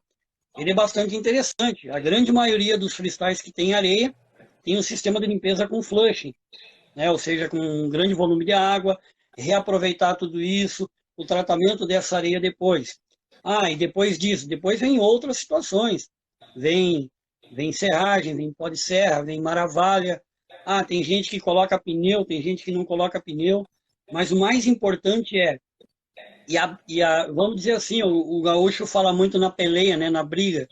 ele é bastante interessante. A grande maioria dos freestyles que tem areia tem um sistema de limpeza com flushing, né? Ou seja, com um grande volume de água, reaproveitar tudo isso, o tratamento dessa areia depois. E depois disso, depois vem outras situações. Vem serragem, vem pó de serra, vem maravalha. Tem gente que coloca pneu, tem gente que não coloca pneu. Mas o mais importante vamos dizer assim, o gaúcho fala muito na peleia, né, na briga.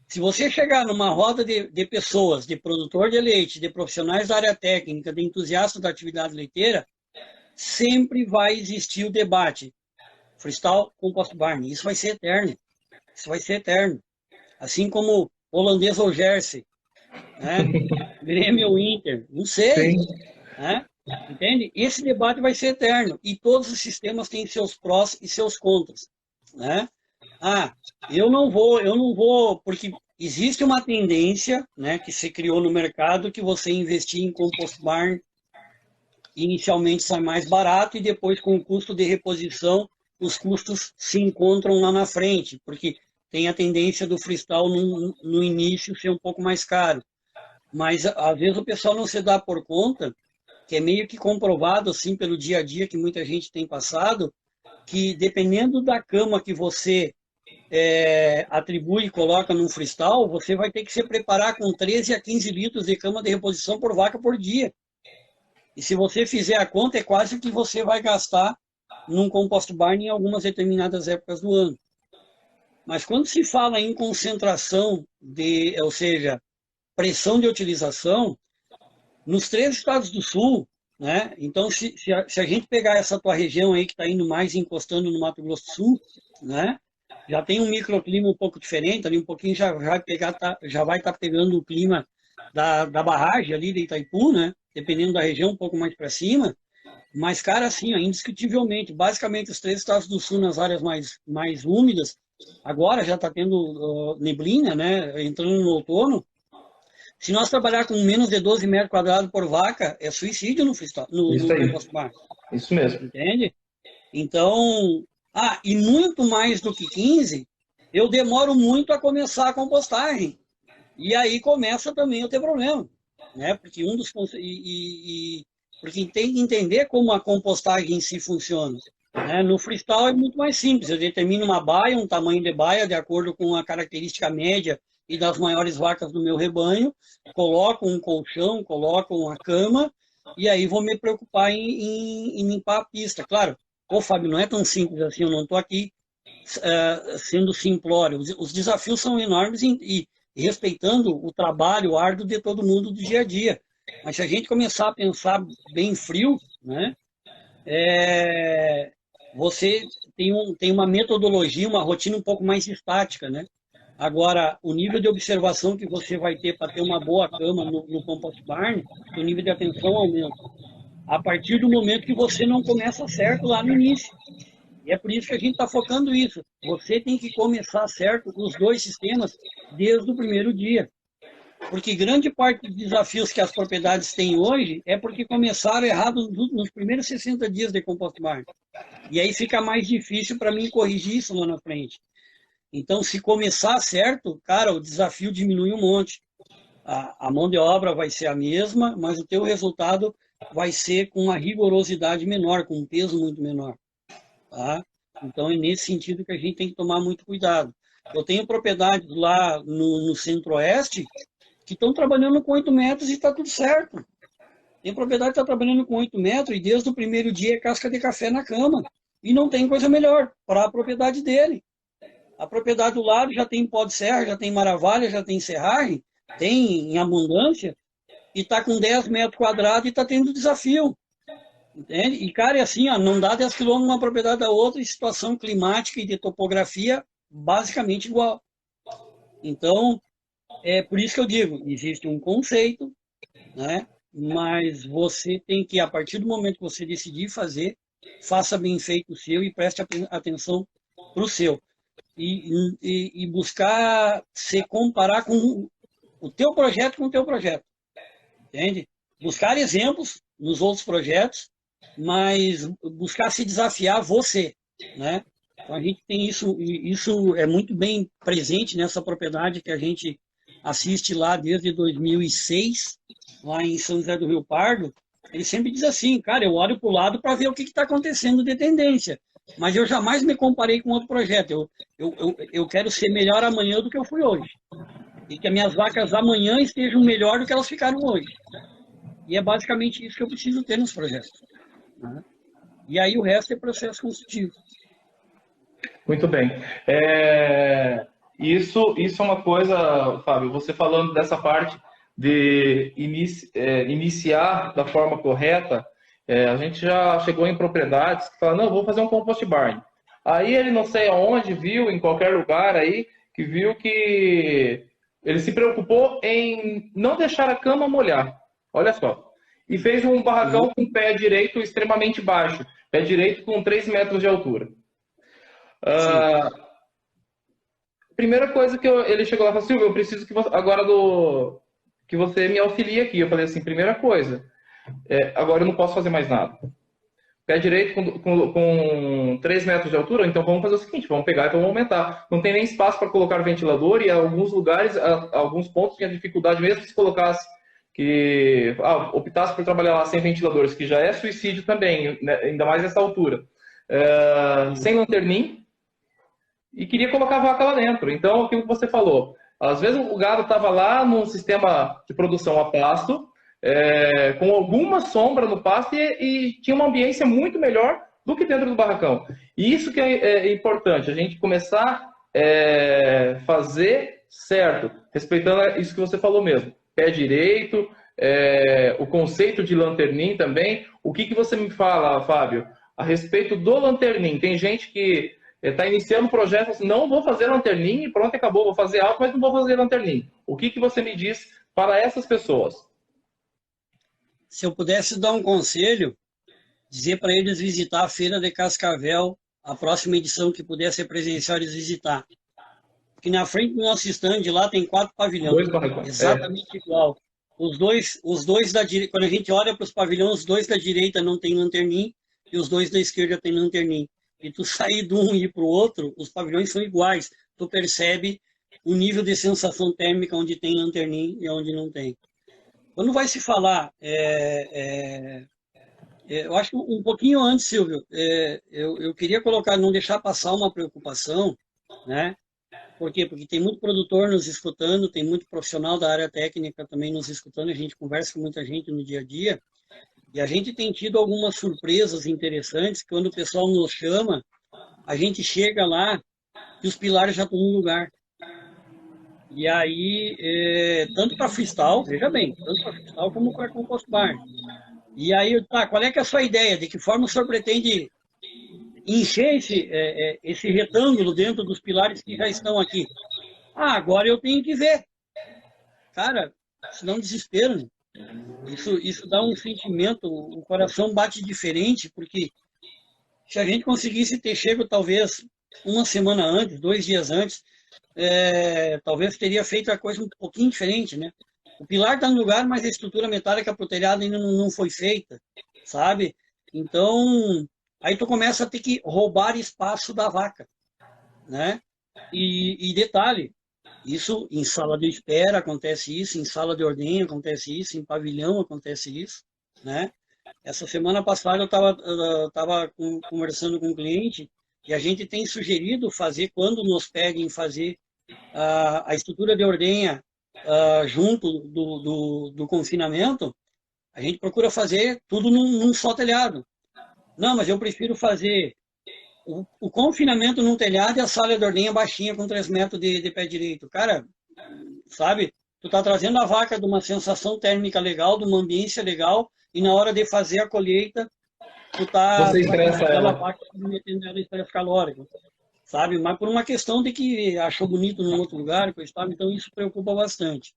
Se você chegar numa roda de pessoas, de produtor de leite, de profissionais da área técnica, de entusiastas da atividade leiteira, sempre vai existir o debate. Freestyle, compost barn. Isso vai ser eterno. Isso vai ser eterno. Assim como holandês ou Jersey, né? Grêmio ou Inter, não sei. Né? Entende? Esse debate vai ser eterno. E todos os sistemas têm seus prós e seus contras. Né? Eu não vou, porque existe uma tendência, né, que se criou no mercado, que você investir em compost barn inicialmente sai mais barato e depois com o custo de reposição, os custos se encontram lá na frente, porque tem a tendência do freestyle no início ser um pouco mais caro. Mas às vezes o pessoal não se dá por conta, que é meio que comprovado assim pelo dia a dia que muita gente tem passado, que dependendo da cama que você atribui e coloca num freestyle, você vai ter que se preparar com 13 a 15 litros de cama de reposição por vaca por dia. E se você fizer a conta, é quase o que você vai gastar num compost barn em algumas determinadas épocas do ano. Mas quando se fala em concentração, ou seja, pressão de utilização, nos 3 estados do sul, né? Então, se a gente pegar essa tua região aí que está indo mais encostando no Mato Grosso do Sul, né? Já tem um microclima um pouco diferente, ali um pouquinho já vai estar pegando o clima da barragem ali de Itaipu, né? Dependendo da região, um pouco mais para cima. Mas, cara, assim, indiscutivelmente, basicamente os 3 estados do sul nas áreas mais úmidas, agora já está tendo neblina, né? Entrando no outono. Se nós trabalhar com menos de 12 metros quadrados por vaca, é suicídio no compost barn. Isso mesmo. Entende? Então, e muito mais do que 15, eu demoro muito a começar a compostagem. E aí começa também a ter problema, né? Porque porque tem que entender como a compostagem em si funciona. Né? No freestyle é muito mais simples. Eu determino uma baia, um tamanho de baia, de acordo com a característica média e das maiores vacas do meu rebanho, coloco um colchão, coloco uma cama, e aí vou me preocupar em limpar a pista. Claro, Fábio, não é tão simples assim, eu não estou aqui sendo simplório. Os desafios são enormes e respeitando o trabalho árduo de todo mundo do dia a dia. Mas se a gente começar a pensar bem frio, né, você tem uma metodologia, uma rotina um pouco mais estática, né? Agora, o nível de observação que você vai ter para ter uma boa cama no compost barn, o nível de atenção aumenta. A partir do momento que você não começa certo lá no início. E é por isso que a gente está focando isso. Você tem que começar certo os 2 sistemas desde o primeiro dia. Porque grande parte dos desafios que as propriedades têm hoje é porque começaram errado nos primeiros 60 dias de compost barn. E aí fica mais difícil para mim corrigir isso lá na frente. Então, se começar certo, cara, o desafio diminui um monte. A mão de obra vai ser a mesma, mas o teu resultado vai ser com uma rigorosidade menor, com um peso muito menor. Tá? Então, é nesse sentido que a gente tem que tomar muito cuidado. Eu tenho propriedades lá no Centro-Oeste que estão trabalhando com 8 metros e está tudo certo. Tem propriedade que está trabalhando com 8 metros e desde o primeiro dia é casca de café na cama. E não tem coisa melhor para a propriedade dele. A propriedade do lado já tem pó de serra, já tem maravalha, já tem serragem, tem em abundância, e está com 10 metros quadrados e está tendo desafio. Entende? E, cara, é assim, não dá 10 quilômetros uma propriedade da outra, em situação climática e de topografia basicamente igual. Então, é por isso que eu digo, existe um conceito, né? Mas você tem que, a partir do momento que você decidir fazer, faça bem feito o seu e preste atenção para o seu. E buscar se comparar com o teu projeto com o teu projeto. entende? Buscar exemplos nos outros projetos, mas buscar se desafiar você, né? Então a gente tem isso, e isso é muito bem presente nessa propriedade que a gente assiste lá desde 2006, lá em São José do Rio Pardo. Ele sempre diz assim, cara, eu olho para o lado para ver o que está acontecendo de tendência, mas eu jamais me comparei com outro projeto. Eu quero ser melhor amanhã do que eu fui hoje. E que as minhas vacas amanhã estejam melhor do que elas ficaram hoje. E é basicamente isso que eu preciso ter nos projetos, né? E aí o resto é processo construtivo. Muito bem. Isso é uma coisa, Fábio, você falando dessa parte de iniciar da forma correta, a gente já chegou em propriedades que falam, não, vou fazer um compost barn. Aí ele não sei aonde viu, em qualquer lugar aí, que viu que ele se preocupou em não deixar a cama molhar. Olha só. E fez um barracão com pé direito extremamente baixo. Pé direito com 3 metros de altura. Primeira coisa que ele chegou lá e falou, Silvio, eu preciso que você, agora que você me auxilie aqui. Eu falei assim, primeira coisa, agora eu não posso fazer mais nada. Pé direito com 3 metros de altura, então vamos fazer o seguinte, vamos pegar e vamos aumentar. Não tem nem espaço para colocar ventilador e em alguns lugares, alguns pontos tinha dificuldade mesmo se colocasse, optasse por trabalhar lá sem ventiladores, que já é suicídio também, né? Ainda mais nessa altura. Sem lanterninha, e queria colocar a vaca lá dentro. Então, aquilo que você falou, às vezes o gado estava lá num sistema de produção a pasto, com alguma sombra no pasto e tinha uma ambiência muito melhor do que dentro do barracão. E isso que é importante, a gente começar a fazer certo, respeitando isso que você falou mesmo. Pé direito, o conceito de lanternim também. O que você me fala, Fábio, a respeito do lanternim? Tem gente que está iniciando o projeto assim, não vou fazer lanternim e pronto, acabou, vou fazer alto, mas não vou fazer lanternim. O que você me diz para essas pessoas? Se eu pudesse dar um conselho, dizer para eles visitar a Feira de Cascavel, a próxima edição que puder ser presencial, eles visitar. Porque na frente do nosso stand lá tem 4 pavilhões, exatamente igual. Os dois da direita, quando a gente olha para os pavilhões, os 2 da direita não tem lanternim e os 2 da esquerda tem lanternim. E tu sair de um e ir para o outro, os pavilhões são iguais. Tu percebe o nível de sensação térmica onde tem lanternim e onde não tem. Quando vai se falar, eu acho que um pouquinho antes, Silvio, eu queria colocar, não deixar passar uma preocupação, né? Por quê? Porque tem muito produtor nos escutando, tem muito profissional da área técnica também nos escutando, a gente conversa com muita gente no dia a dia, e a gente tem tido algumas surpresas interessantes, quando o pessoal nos chama, a gente chega lá e os pilares já estão no lugar. E aí, tanto para freestyle, veja bem, tanto para freestyle como para compost barn. E aí, qual é que é a sua ideia? De que forma o senhor pretende encher esse retângulo dentro dos pilares que já estão aqui? Agora eu tenho que ver. Cara, isso dá um desespero, né? Isso dá um sentimento, o coração bate diferente, porque se a gente conseguisse ter chego talvez uma semana antes, 2 dias antes, talvez teria feito a coisa um pouquinho diferente, né? O pilar está no lugar, mas a estrutura metálica para o telhado ainda não foi feita, sabe? Então, aí tu começa a ter que roubar espaço da vaca, né? E detalhe, isso em sala de espera acontece isso, em sala de ordenha acontece isso, em pavilhão acontece isso, né? Essa semana passada eu estava conversando com um cliente e a gente tem sugerido fazer, quando nos peguem fazer a estrutura de ordenha junto do confinamento, a gente procura fazer tudo num só telhado. Não, mas eu prefiro fazer o confinamento num telhado e a sala de ordenha baixinha com 3 metros de pé direito. Cara, sabe? Tu tá trazendo a vaca de uma sensação térmica legal, de uma ambiência legal, e na hora de fazer a colheita, tu tá ela. Vaca metendo ela em estresse calórico, sabe? Mas por uma questão de que achou bonito num outro lugar, então isso preocupa bastante.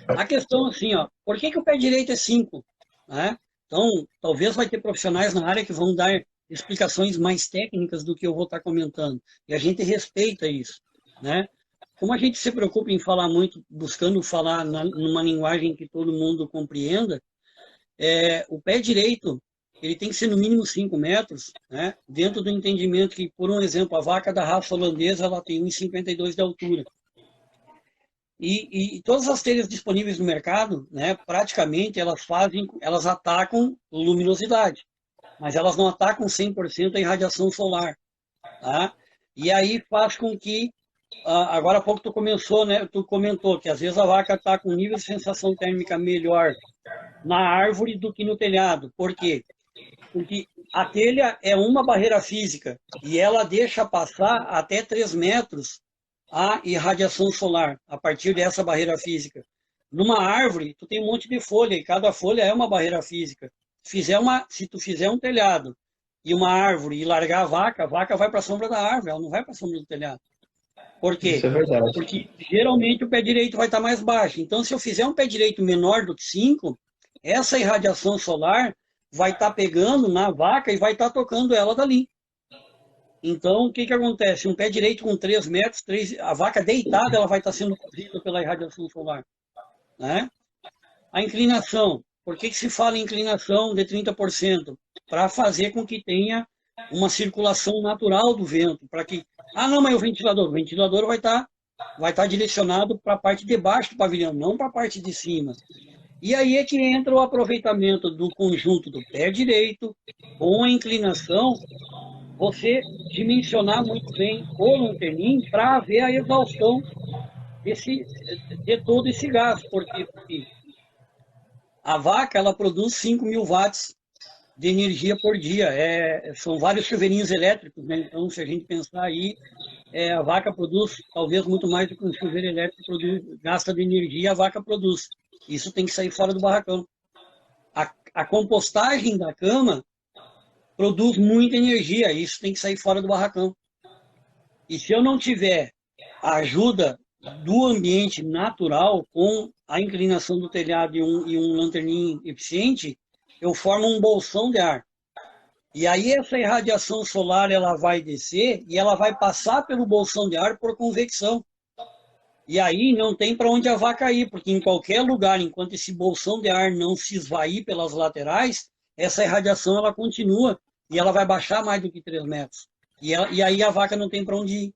A questão assim, ó, por que o pé direito é 5? Né? Então, talvez vai ter profissionais na área que vão dar explicações mais técnicas do que eu vou estar comentando. E a gente respeita isso, né? como a gente se preocupa em falar muito, buscando falar numa linguagem que todo mundo compreenda, o pé direito, ele tem que ser no mínimo 5 metros, né? Dentro do entendimento que, por um exemplo, a vaca da raça holandesa, ela tem 1,52 de altura. E todas as telhas disponíveis no mercado, né, praticamente, elas atacam luminosidade, mas elas não atacam 100% a irradiação solar, tá? E aí faz com que, agora há pouco tu comentou que às vezes a vaca está com um nível de sensação térmica melhor na árvore do que no telhado. Por quê? Porque a telha é uma barreira física e ela deixa passar até 3 metros a irradiação solar a partir dessa barreira física. Numa árvore, tu tem um monte de folha e cada folha é uma barreira física. Se tu fizer um telhado e uma árvore e largar a vaca vai para a sombra da árvore, ela não vai para a sombra do telhado. Por quê? Isso é verdade. Porque geralmente o pé direito vai estar mais baixo. Então, se eu fizer um pé direito menor do que 5, essa irradiação solar vai estar pegando na vaca e vai estar tocando ela dali. Então, o que acontece? Um pé direito com 3 metros, a vaca deitada, ela vai estar sendo cozida pela irradiação solar, né? A inclinação. Por que se fala em inclinação de 30%? Para fazer com que tenha uma circulação natural do vento. Para que... não, mas o ventilador vai estar direcionado para a parte de baixo do pavilhão, não para a parte de cima. E aí é que entra o aproveitamento do conjunto do pé direito com a inclinação, você dimensionar muito bem o lanternim para ver a exaustão de todo esse gás. Porque a vaca, ela produz 5.000 watts de energia por dia. São vários chuveirinhos elétricos, né? Então, se a gente pensar aí, a vaca produz talvez muito mais do que um chuveiro elétrico gasta de energia, a vaca produz. Isso tem que sair fora do barracão. A compostagem da cama produz muita energia, isso tem que sair fora do barracão. E se eu não tiver a ajuda do ambiente natural, com a inclinação do telhado e um lanternim eficiente, eu formo um bolsão de ar. E aí essa irradiação solar ela vai descer e ela vai passar pelo bolsão de ar por convecção. E aí não tem para onde a vaca ir, porque em qualquer lugar, enquanto esse bolsão de ar não se esvair pelas laterais, essa irradiação ela continua e ela vai baixar mais do que 3 metros. E aí a vaca não tem para onde ir.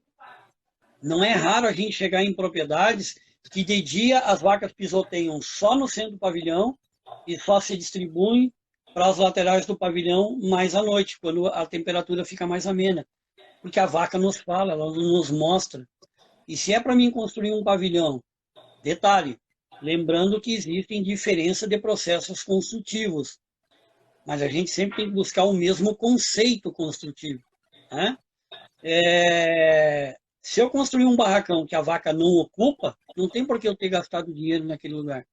Não é raro a gente chegar em propriedades que de dia as vacas pisoteiam só no centro do pavilhão e só se distribuem para as laterais do pavilhão mais à noite, quando a temperatura fica mais amena. Porque a vaca nos fala, ela nos mostra. E se é para mim construir um pavilhão, detalhe, lembrando que existem diferenças de processos construtivos, mas a gente sempre tem que buscar o mesmo conceito construtivo, né? Se eu construir um barracão que a vaca não ocupa, não tem por que eu ter gastado dinheiro naquele lugar.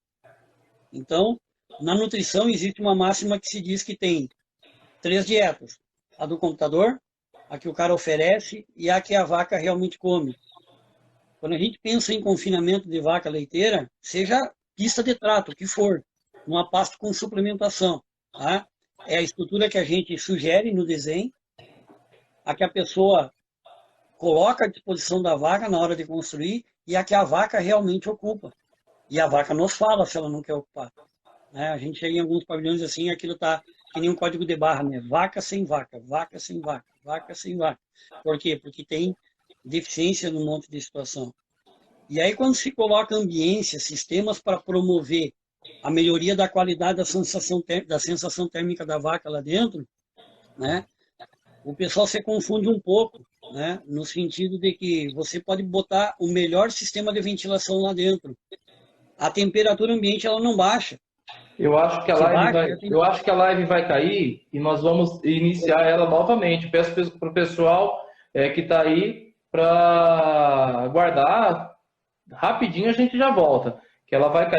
Então, na nutrição existe uma máxima que se diz que tem 3 dietas. A do computador, a que o cara oferece e a que a vaca realmente come. Quando a gente pensa em confinamento de vaca leiteira, seja pista de trato, o que for, numa pasta com suplementação, tá? É a estrutura que a gente sugere no desenho, a que a pessoa coloca à disposição da vaca na hora de construir e a que a vaca realmente ocupa. E a vaca nos fala se ela não quer ocupar, né? A gente chega em alguns pavilhões assim, aquilo está que nem um código de barra, né? Vaca sem vaca, vaca sem vaca, vaca sem vaca. Por quê? Porque tem deficiência num monte de situação. E aí, quando se coloca ambiência, sistemas para promover a melhoria da qualidade da sensação térmica da vaca lá dentro, né, o pessoal se confunde um pouco, né, no sentido de que você pode botar o melhor sistema de ventilação lá dentro. A temperatura ambiente ela não baixa. Eu acho que a live vai cair e nós vamos iniciar ela novamente. Peço para o pessoal que está aí para aguardar. Rapidinho a gente já volta, que ela vai cair.